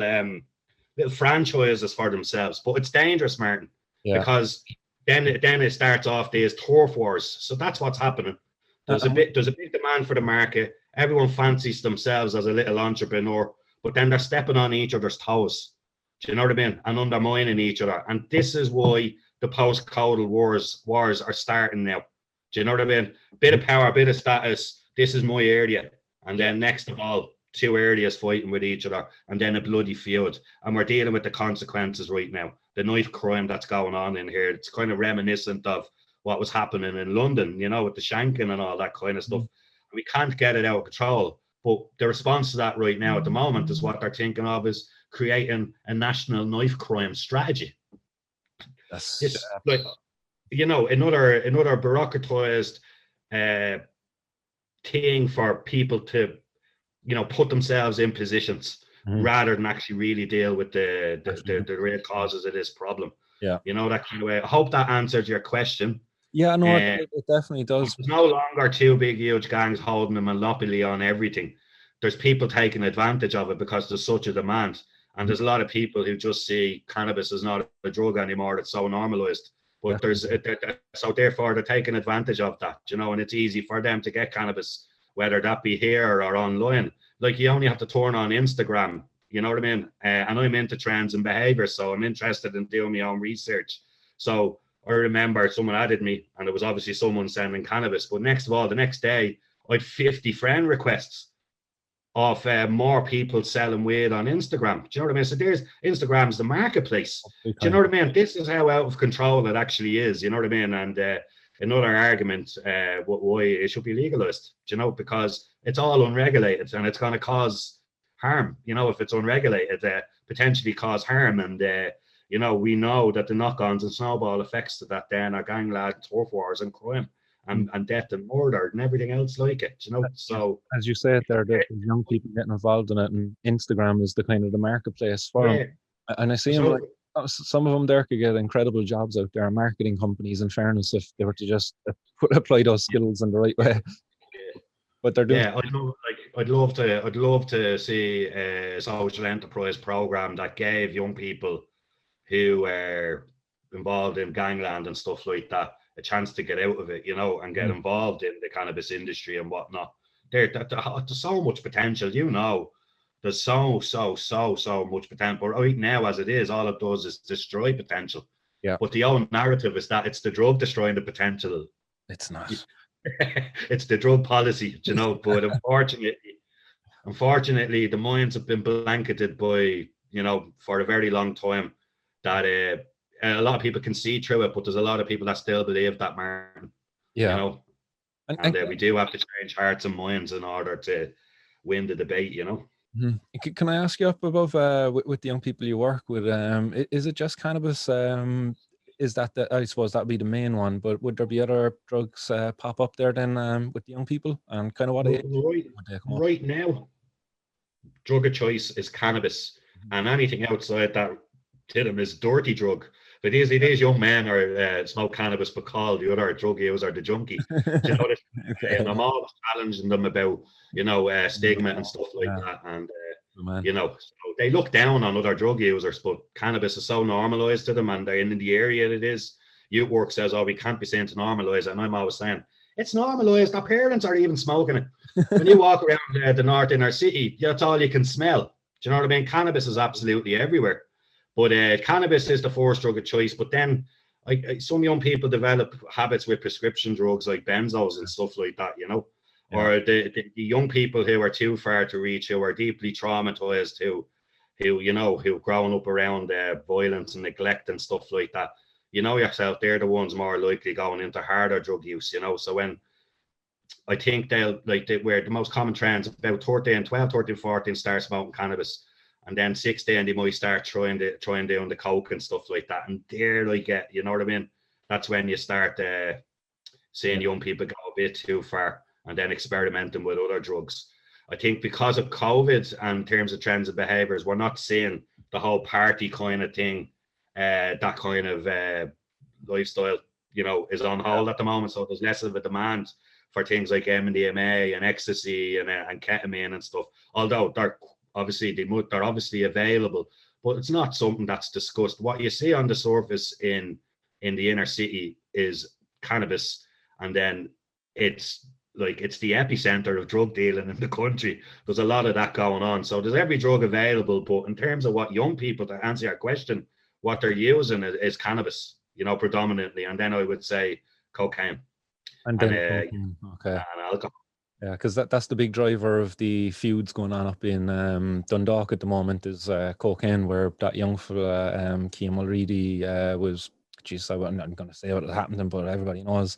franchises for themselves. But it's dangerous, Martin, because then it starts off these turf wars. So that's what's happening. There's a big demand for the market. Everyone fancies themselves as a little entrepreneur, but then they're stepping on each other's toes. Do you know what I mean? And undermining each other. And this is why the post-codal wars are starting now. Do you know what I mean? Bit of power, bit of status. This is my area. And then next of all, two areas fighting with each other, and then a bloody feud. And we're dealing with the consequences right now. The knife crime that's going on in here, it's kind of reminiscent of what was happening in London, with the shanking and all that kind of stuff. We can't get it out of control. But the response to that right now at the moment is what they're thinking of is creating a national knife crime strategy. It's like, another bureaucratized thing for people to, put themselves in positions rather than actually really deal with the real causes of this problem. Yeah. That kind of way. I hope that answered your question. Yeah, no, it definitely does. There's no longer two big, huge gangs holding a monopoly on everything. There's people taking advantage of it because there's such a demand. And there's a lot of people who just see cannabis as not a drug anymore. It's so normalized. But so therefore they're taking advantage of that, and it's easy for them to get cannabis, whether that be here or online. Like, you only have to turn on Instagram, you know what I mean? And I'm into trends and behavior, so I'm interested in doing my own research. So I remember someone added me, and it was obviously someone sending cannabis. But next of all, the next day, I had 50 friend requests of more people selling weed on Instagram. Do you know what I mean? So Instagram's the marketplace. Do you know what I mean? This is how out of control it actually is. You know what I mean? And another argument why it should be legalized, because it's all unregulated and it's going to cause harm. If it's unregulated, potentially cause harm. And, we know that the knock-ons and snowball effects to that then are gangland, turf wars and crime. And death and murder and everything else like it, So as you say it there, there's young people getting involved in it, and Instagram is the kind of the marketplace for them. And I see them, some of them there could get incredible jobs out there, marketing companies, in fairness, if they were to just apply those skills in the right way. But they're doing. Yeah, I know. Like, I'd love to see a social enterprise program that gave young people who were involved in gangland and stuff like that a chance to get out of it, and get involved in the cannabis industry and whatnot. There's so much potential, There's so much potential. But right now, as it is, all it does is destroy potential. Yeah. But the old narrative is that it's the drug destroying the potential. It's not. It's the drug policy, But unfortunately, the minds have been blanketed by, for a very long time, that a lot of people can see through it, but there's a lot of people that still believe that, Martin. Yeah. And we do have to change hearts and minds in order to win the debate, Can I ask you up above with the young people you work with? Is it just cannabis? Is that I suppose that'd be the main one, but would there be other drugs pop up there then with the young people, and kind of what right now, drug of choice is cannabis, and anything outside that to them is dirty drug. But these young men are smoke cannabis, but call the other drug user the junkie. Okay. And I'm always challenging them about stigma and stuff like that, and so they look down on other drug users, but cannabis is so normalized to them, and they're in the area it is. Youth work says, "Oh, we can't be saying to normalize it," and I'm always saying it's normalized. Our parents are even smoking it. When you walk around the north inner city, that's all you can smell. Do you know what I mean? Cannabis is absolutely everywhere. But cannabis is the first drug of choice. But then some young people develop habits with prescription drugs like benzos and stuff like that, or the young people who are too far to reach, who are deeply traumatized, who've grown up around violence and neglect and stuff like that. Yourself, they're the ones more likely going into harder drug use, So when I think where the most common trends, about 12, 13, 14 start smoking cannabis. And then 16, they might start trying down the coke and stuff like that. And there you know what I mean? That's when you start seeing young people go a bit too far and then experimenting with other drugs. I think because of COVID and in terms of trends and behaviors, we're not seeing the whole party kind of thing, that kind of lifestyle, is on hold at the moment. So there's less of a demand for things like MDMA and ecstasy and ketamine and stuff. Although they're obviously available, but it's not something that's discussed. What you see on the surface in the inner city is cannabis, and then it's the epicenter of drug dealing in the country. There's a lot of that going on. So there's every drug available, but in terms of what young people, to answer your question, what they're using is cannabis, predominantly, and then I would say cocaine and alcohol. Yeah, because that's the big driver of the feuds going on up in Dundalk at the moment is cocaine, where that young fella, Keane Mulready, was, I'm not going to say what happened to him, but everybody knows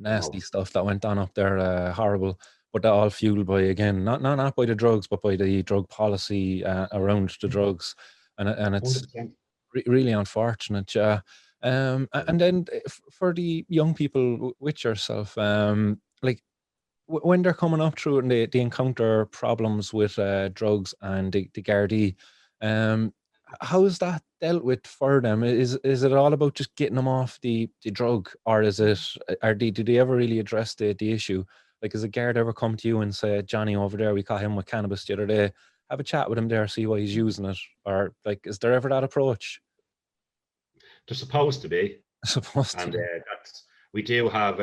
nasty stuff that went on up there, horrible. But that all fueled by, again, not by the drugs, but by the drug policy around the drugs. And it's really unfortunate, yeah. And then for the young people with yourself, when they're coming up through it and they encounter problems with drugs and the Gardai, how is that dealt with for them? Is it all about just getting them off the drug, or do they ever really address the issue? Like, has a guard ever come to you and say, "Johnny over there, we caught him with cannabis the other day. Have a chat with him there, see why he's using it"? Or is there ever that approach? They're supposed to be. And we do have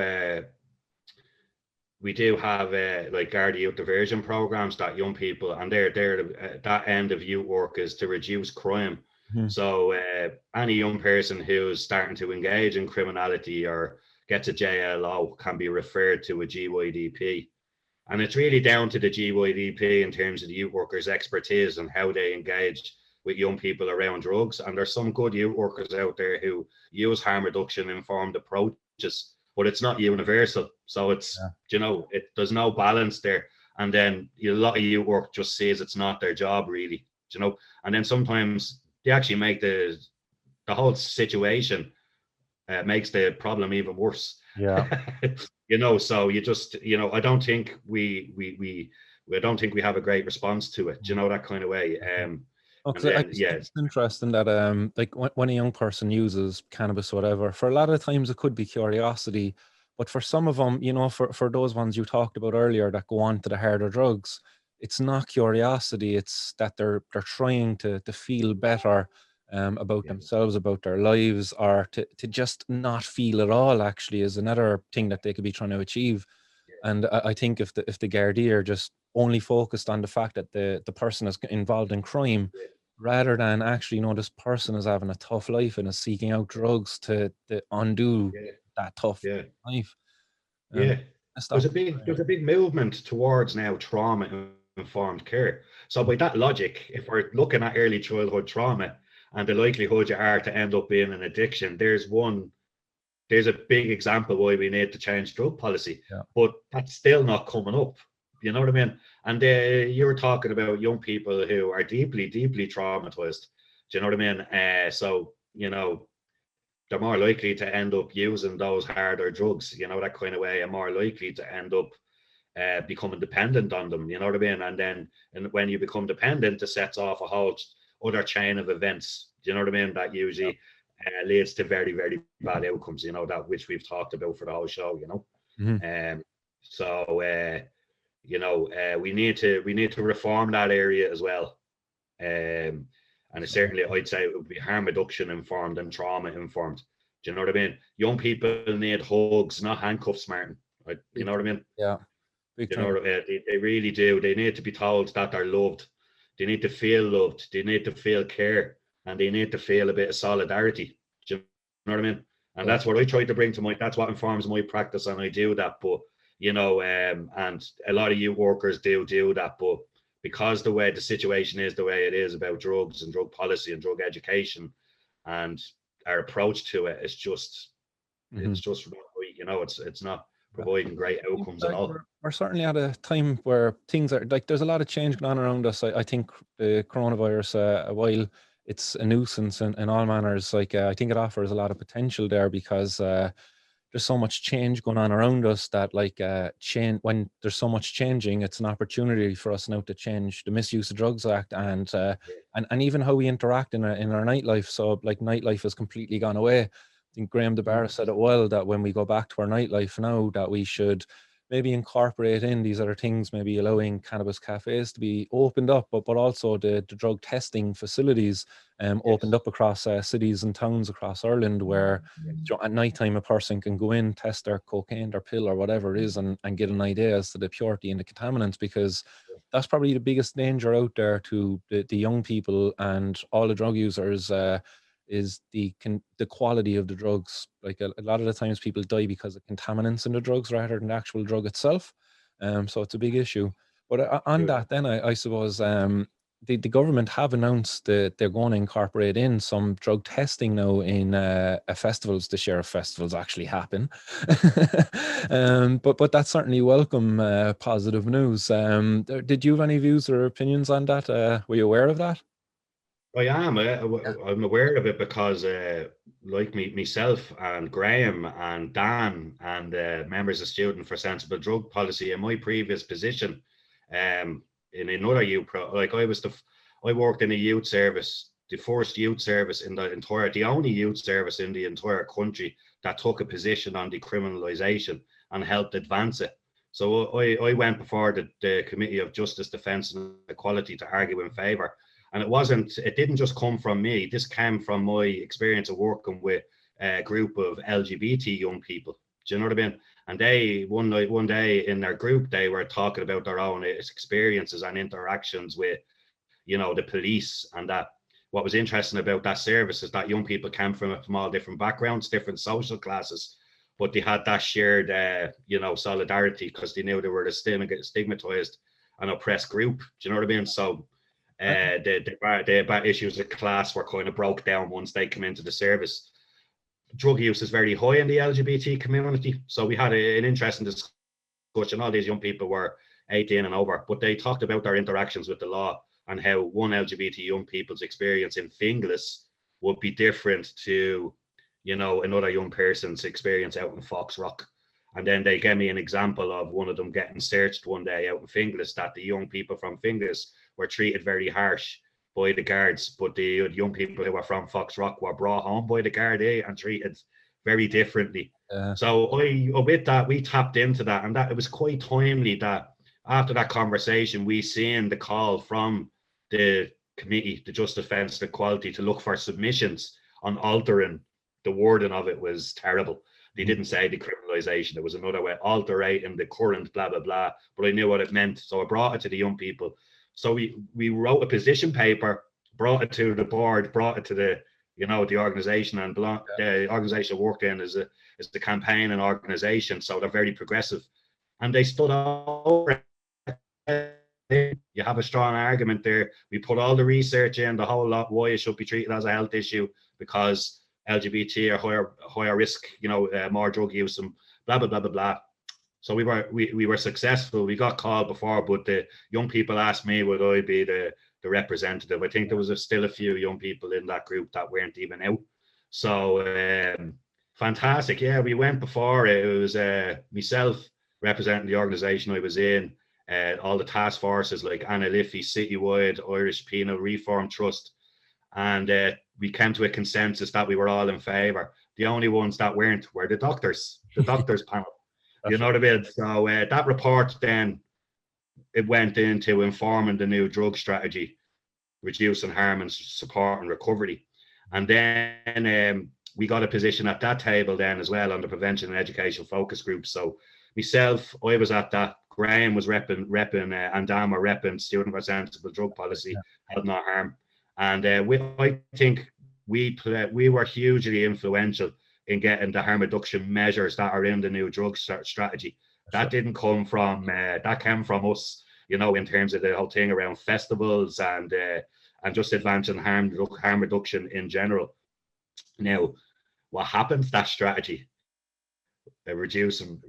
Garda youth diversion programs that young people, and they're that end of youth work is to reduce crime. So any young person who's starting to engage in criminality or gets a JLO can be referred to a GYDP, and it's really down to the GYDP in terms of the youth workers' expertise and how they engage with young people around drugs. And there's some good youth workers out there who use harm reduction informed approaches, but it's not universal. So it's, there's no balance there. And then a lot of youth work just says it's not their job really, and then sometimes they actually make the whole situation makes the problem even worse. Yeah. So you just, I don't think we have a great response to it, that kind of way. It's interesting that when a young person uses cannabis or whatever, for a lot of times it could be curiosity, but for some of them, for those ones you talked about earlier that go on to the harder drugs, it's not curiosity, it's that they're trying to feel better about Yeah, themselves, about their lives, or to just not feel at all, actually, is another thing that they could be trying to achieve. And I think if the Gardaí are just only focused on the fact that the person is involved in crime, yeah, rather than actually, this person is having a tough life and is seeking out drugs to undo yeah, that tough yeah, life. Um, yeah. messed up. There's a big movement towards now trauma informed care. So by that logic, if we're looking at early childhood trauma and the likelihood you are to end up being an addiction, there's a big example why we need to change drug policy, Yeah. but that's still not coming up. You know what I mean? And you were talking about young people who are deeply, deeply traumatized. Do you know what I mean? So, they're more likely to end up using those harder drugs, that kind of way, and more likely to end up becoming dependent on them. You know what I mean? And when you become dependent, it sets off a whole other chain of events. Do you know what I mean? That usually leads to very, very bad outcomes. That which we've talked about for the whole show. Mhm. So we need to reform that area as well. And certainly, I'd say it would be harm reduction informed and trauma informed. Do you know what I mean? Young people need hugs, not handcuffs, Martin. You Big know what I time. mean? Yeah, big time. They really do. They need to be told that they're loved. They need to feel loved. They need to feel care, and they need to feel a bit of solidarity. Do you know what I mean? And Yeah. that's what I try to bring to that's what informs my practice, and I do that. But and a lot of youth workers do that, but because the way the situation is the way it is about drugs and drug policy and drug education, and our approach to it is just Mhm. it's not providing great Seems outcomes at like all. we're certainly at a time where things are like there's a lot of change going on around us. I think the coronavirus, while it's a nuisance in all manners, like I think it offers a lot of potential there because there's so much change going on around us that change when there's so much changing, it's an opportunity for us now to change the Misuse of Drugs Act and even how we interact in our nightlife. So like nightlife has completely gone away. I think Graham DeBarra said it well that when we go back to our nightlife now, that we should maybe incorporate in these other things, maybe allowing cannabis cafes to be opened up, but also the drug testing facilities opened Yes. up across cities and towns across Ireland where at night time a person can go in, test their cocaine, their pill or whatever it is and get an idea as to the purity and the contaminants, because that's probably the biggest danger out there to the young people and all the drug users is the quality of the drugs. Like a lot of the times people die because of contaminants in the drugs rather than the actual drug itself. So it's a big issue. But on Yeah. that then I suppose the government have announced that they're going to incorporate in some drug testing now in festivals this year if festivals actually happen. But that's certainly welcome positive news. Did you have any views or opinions on that? Were you aware of that? I am. Yeah. I'm aware of it because, like myself and Graham and Dan and members of Student for Sensible Drug Policy in my previous position, in another youth like I worked in a youth service, the first youth service in the only youth service in the entire country that took a position on decriminalisation and helped advance it. So I went before the Committee of Justice, Defence and Equality to argue in favour. And it didn't just come from me. This came from my experience of working with a group of LGBT young people. Do you know what I mean? And they one day in their group, they were talking about their own experiences and interactions with, the police. And that what was interesting about that service is that young people came from all different backgrounds, different social classes, but they had that shared, solidarity because they knew they were a stigmatized and oppressed group. Do you know what I mean? So the issues of class were kind of broke down once they came into the service. Drug use is very high in the LGBT community, so we had an interesting discussion. All these young people were 18 and over, but they talked about their interactions with the law and how one LGBT young people's experience in Finglas would be different to, another young person's experience out in Foxrock. And then they gave me an example of one of them getting searched one day out in Finglas, that the young people from Finglas were treated very harsh by the guards, but the young people who were from Foxrock were brought home by the Gardai and treated very differently. So with that, we tapped into that, and that it was quite timely that after that conversation, we seen the call from the committee, the Justice, Defence and Equality, to look for submissions on altering the wording of it. Was terrible. They didn't say decriminalisation. There was another way, altering the current blah, blah, blah. But I knew what it meant. So I brought it to the young people. So we wrote a position paper, brought it to the board, brought it to the, the organisation, and the organisation I worked in is the campaigning organisation. So they're very progressive. And they stood over it. You have a strong argument there. We put all the research in, the whole lot, why it should be treated as a health issue, because LGBT are higher risk, more drug use and blah, blah, blah, blah, blah. So we were successful. We got called before, but the young people asked me, would I be the representative? I think there was still a few young people in that group that weren't even out. So fantastic. Yeah, we went before. It was myself representing the organisation I was in, all the task forces like Anna Liffey, Citywide, Irish Penal Reform Trust. And we came to a consensus that we were all in favour. The only ones that weren't were the doctors panel. You know what I mean? So that report then, it went into informing the new drug strategy, reducing harm and support and recovery. And then we got a position at that table then as well on the prevention and education focus group. So myself, I was at that. Graham was repping and Dan were repping student for sensible drug policy, health not harm. And I think we were hugely influential in getting the harm reduction measures that are in the new drug strategy. That didn't come from, that came from us, in terms of the whole thing around festivals and just advancing harm reduction in general. Now, what happens, that strategy, reducing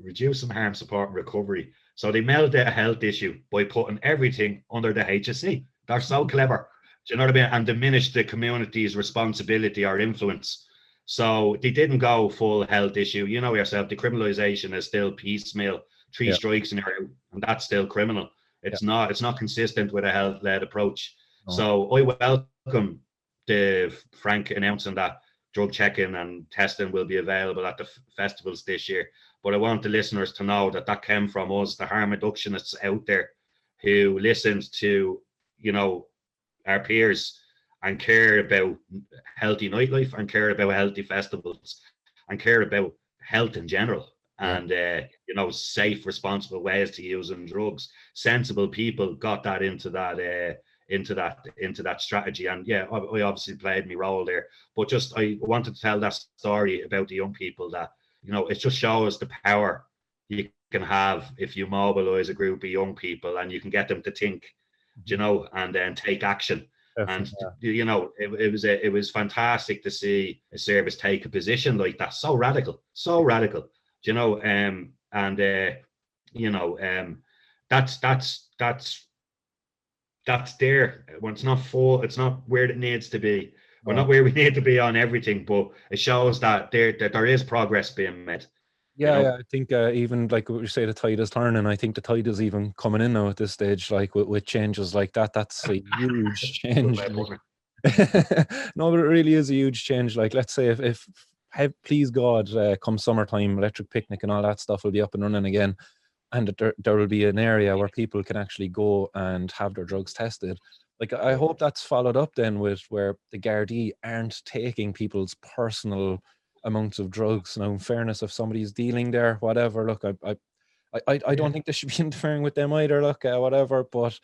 harm, support and recovery. So they melded a health issue by putting everything under the HSE. They're so clever. Do you know what I mean? And diminish the community's responsibility or influence. So they didn't go full health issue. You know yourself, decriminalisation is still piecemeal, 3 strikes and you're out, and that's still criminal. It's not consistent with a health-led approach. So I welcome the Frank announcing that drug checking and testing will be available at the festivals this year. But I want the listeners to know that came from us, the harm reductionists out there who listened to, our peers and care about healthy nightlife and care about healthy festivals and care about health in general and, safe, responsible ways to using drugs. Sensible people got that into that strategy. And I obviously played my role there, but I wanted to tell that story about the young people that, it just shows the power you can have if you mobilize a group of young people and you can get them to think, and then take action. And it was fantastic to see a service take a position like that, so radical, that's there. When it's not full, it's not where it needs to be. We're not where we need to be on everything, but it shows that there is progress being made. Yeah, I think even like what you say, the tide is turning. I think the tide is even coming in now at this stage, like with changes like that. That's a huge change. No, but it really is a huge change. Like, let's say if please God, come summertime, electric picnic and all that stuff will be up and running again, and that there will be an area where people can actually go and have their drugs tested. Like, I hope that's followed up then with where the Gardai aren't taking people's personal amounts of drugs. Now, in fairness, if somebody's dealing there, whatever, look, I don't think they should be interfering with them either, look, whatever, but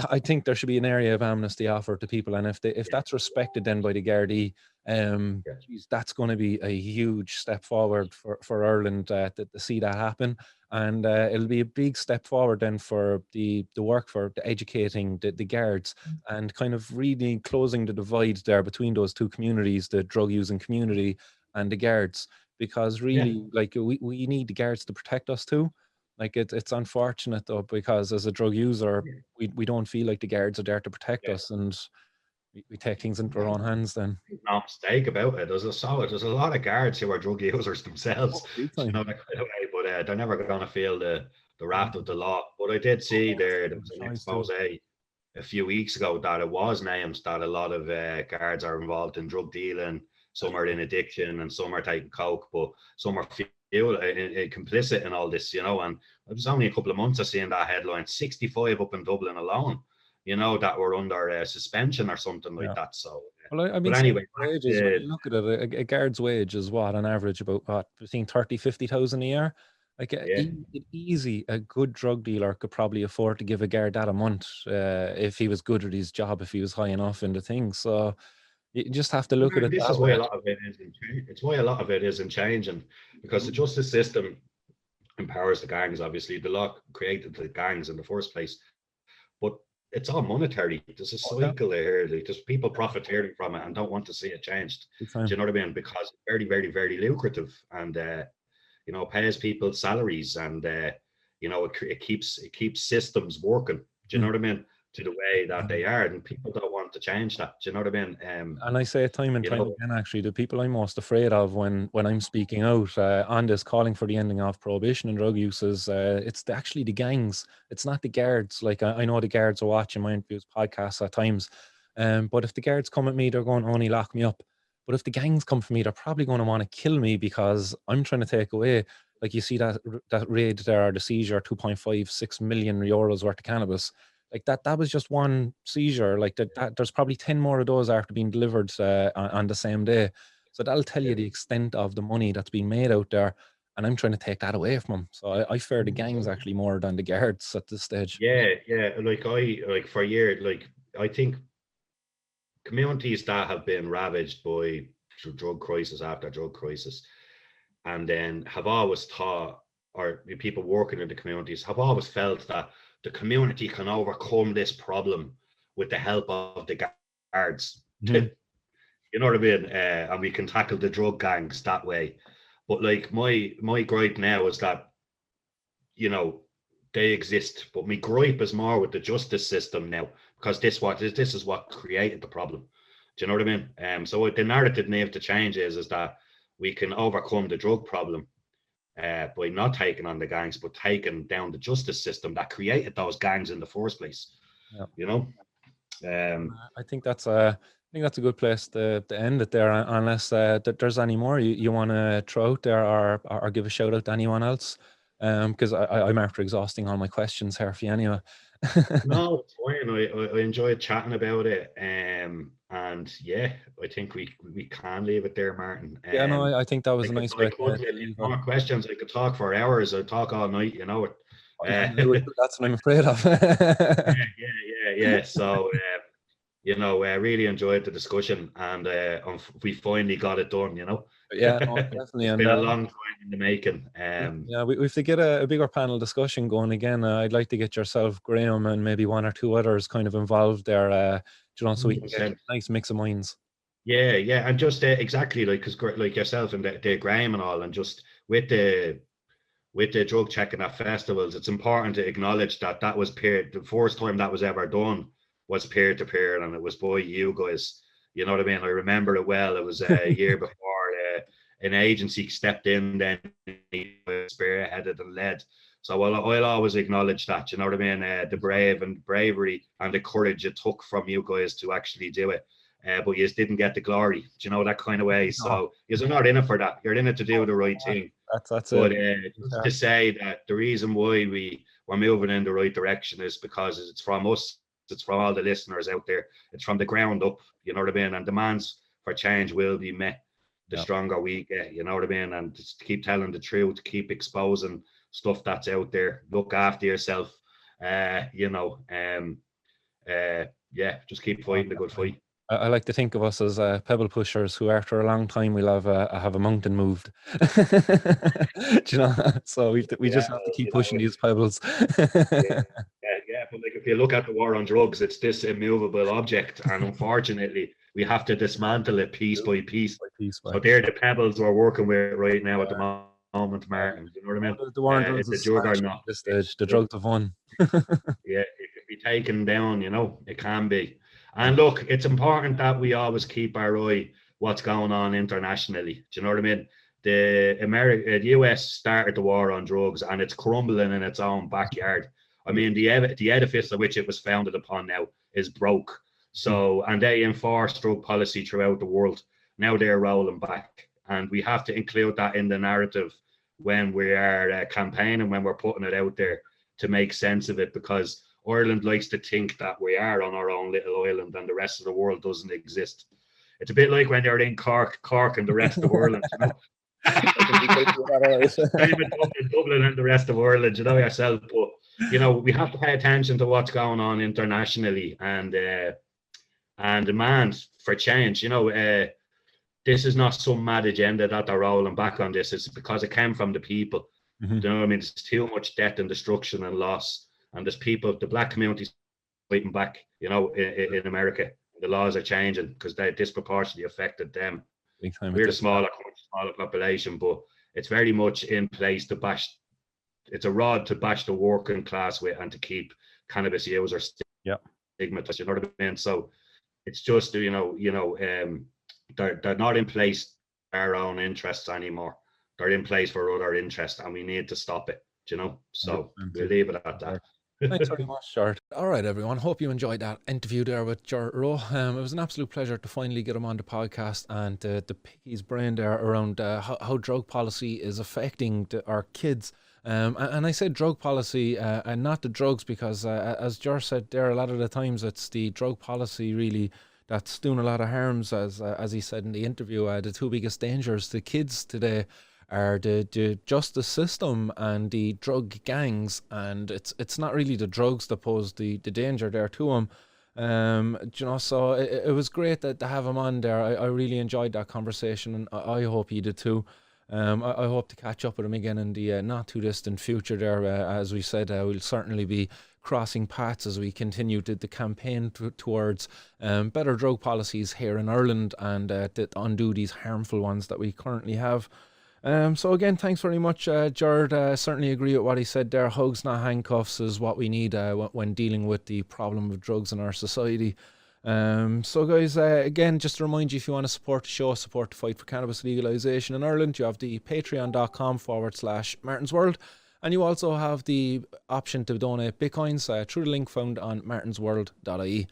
I think there should be an area of amnesty offered to people, and if that's respected then by the Gardai, geez, that's going to be a huge step forward for Ireland to see that happen. And it'll be a big step forward then for the work for the educating the guards and kind of really closing the divide there between those two communities, the drug using community and the guards, because really, like, we need the guards to protect us too. Like, it's unfortunate though, because as a drug user, we don't feel like the guards are there to protect us, and we take things into our own hands then. No mistake about it. There's a lot of guards who are drug users themselves, Oh, that kind of way, but they're never going to feel the wrath of the law. But I did see there was an expose a few weeks ago that it was named that a lot of guards are involved in drug dealing. Some are in addiction and some are taking coke, but some are complicit in all this, and it was only a couple of months I seen that headline, 65 up in Dublin alone, that were under suspension or something like that. So, well, I mean, but anyway, wages, when you look at it, a guard's wage is what, on average, about between 30,000-50,000 a year. Like a good drug dealer could probably afford to give a guard that a month if he was good at his job, if he was high enough in the thing. So you just have to look at it this that is why way. a lot of it isn't. It's why a lot of it isn't changing, because the justice system empowers the gangs. Obviously, the law created the gangs in the first place, but it's all monetary. There's a cycle here. Like, there's people profiteering from it and don't want to see it changed. Do you know what I mean? Because it's very, very, very lucrative, and pays people salaries, and it keeps systems working. Do you know what I mean? To the way that they are, and people don't want to change that. Do you know what I mean? And I say it time and time again, actually, the people I'm most afraid of when I'm speaking out on this, calling for the ending of prohibition and drug use, is it's actually the gangs. It's not the guards. Like, I know the guards are watching my interviews, podcasts at times, but if the guards come at me, they're going to only lock me up. But if the gangs come for me, they're probably going to want to kill me because I'm trying to take away. Like, you see that raid there, the seizure, 2.56 million euros worth of cannabis. Like that was just one seizure. Like that there's probably 10 more of those after being delivered on the same day. So that'll tell you the extent of the money that's being made out there. And I'm trying to take that away from them. So I fear the gangs actually more than the guards at this stage. Yeah. Like for years, like I think communities that have been ravaged by drug crisis after drug crisis, and then have always thought, or people working in the communities have always felt that the community can overcome this problem with the help of the guards. You know what I mean? And we can tackle the drug gangs that way. But like my gripe now is that, they exist, but my gripe is more with the justice system now, because this is what created the problem. Do you know what I mean? So what the narrative needs to change is that we can overcome the drug problem by not taking on the gangs, but taking down the justice system that created those gangs in the first place. I think that's a good place to end it there, unless there's any more you want to throw out there, or give a shout out to anyone else, because I'm after exhausting all my questions here for you anyway. No, it's fine. I enjoyed chatting about it, and yeah, I think we can leave it there, Martin. Yeah, no, I think that was a nice way to leave more questions. I could talk for hours. I'd talk all night. That's what I'm afraid of. yeah. So, I really enjoyed the discussion, and we finally got it done. Yeah, no, definitely. It's been a long time in the making. Yeah, we have to get a bigger panel discussion going again. I'd like to get yourself, Graham, and maybe one or two others kind of involved there, so we can get a nice mix of minds. Yeah, and just exactly because like yourself and the Graham and all, and just with the drug checking at festivals, it's important to acknowledge that was the first time that was ever done was peer to peer, and it was by you guys. You know what I mean? I remember it well. It was a year before an agency stepped in, then he spearheaded and led. So I'll always acknowledge that. You know what I mean? The bravery and the courage it took from you guys to actually do it. But you just didn't get the glory. Do you know, that kind of way? So you're not in it for that. You're in it to do the right thing. That's but it. To say that the reason why we're moving in the right direction is because it's from us. It's from all the listeners out there. It's from the ground up. You know what I mean? And demands for change will be met the stronger we get. You know what I mean? And just keep telling the truth, keep exposing stuff that's out there. Look after yourself. Just keep fighting the good fight. I like to think of us as Pebble Pushers, who after a long time we'll have a mountain moved. So we just have to keep pushing these pebbles. But like, if you look at the war on drugs, it's this immovable object, and unfortunately we have to dismantle it piece by piece. So they're the pebbles we're working with right now at the moment, Martin. You know what I mean? The war on drugs is at this stage. The drugs have won. It can be taken down. It can be. And look, it's important that we always keep our eye what's going on internationally. Do you know what I mean? The US started the war on drugs, and it's crumbling in its own backyard. I mean, the edifice of which it was founded upon now is broke. So, and they enforce drug policy throughout the world. Now they're rolling back, and we have to include that in the narrative when we are campaigning, when we're putting it out there to make sense of it, because Ireland likes to think that we are on our own little island and the rest of the world doesn't exist. It's a bit like when you're in Cork and the rest of Ireland, you know. Dublin and the rest of Ireland, you know yourself. But you know, we have to pay attention to what's going on internationally and demand for change. You know, this is not some mad agenda that they're rolling back on this. It's because it came from the people. You know what I mean? There's too much death and destruction and loss, and there's people, the black community's fighting back. You know, in America, the laws are changing because they disproportionately affected them. We're a smaller population, but it's very much in place to bash. It's a rod to bash the working class with and to keep cannabis users stigmatized. You know what I mean? So it's just they're not in place for our own interests anymore. They're in place for other interests, and we need to stop it. You know, so we'll leave it at that. Thanks very much, Gerard. All right, everyone. Hope you enjoyed that interview there with Ger Roe. It was an absolute pleasure to finally get him on the podcast and to pick his brain there around how drug policy is affecting our kids. And I said drug policy and not the drugs because, as Ger said there, a lot of the times it's the drug policy really that's doing a lot of harms. As he said in the interview, the two biggest dangers to kids today are the justice system and the drug gangs, and it's not really the drugs that pose the danger there to them. You know, so it was great to have him on there. I really enjoyed that conversation, and I hope he did too. I hope to catch up with him again in the not too distant future there. As we said, we'll certainly be crossing paths as we continue the campaign towards better drug policies here in Ireland and to undo these harmful ones that we currently have. So again, thanks very much, Gerard. Certainly agree with what he said there. Hugs, not handcuffs, is what we need when dealing with the problem of drugs in our society. So guys, again, just to remind you, if you want to support the show, support the fight for cannabis legalization in Ireland, you have the patreon.com/MartinsWorld, and you also have the option to donate bitcoins through the link found on martinsworld.ie.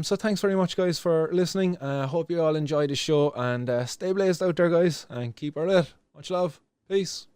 So thanks very much, guys, for listening. Hope you all enjoyed the show, and stay blazed out there, guys, and keep our lit. Much love. Peace.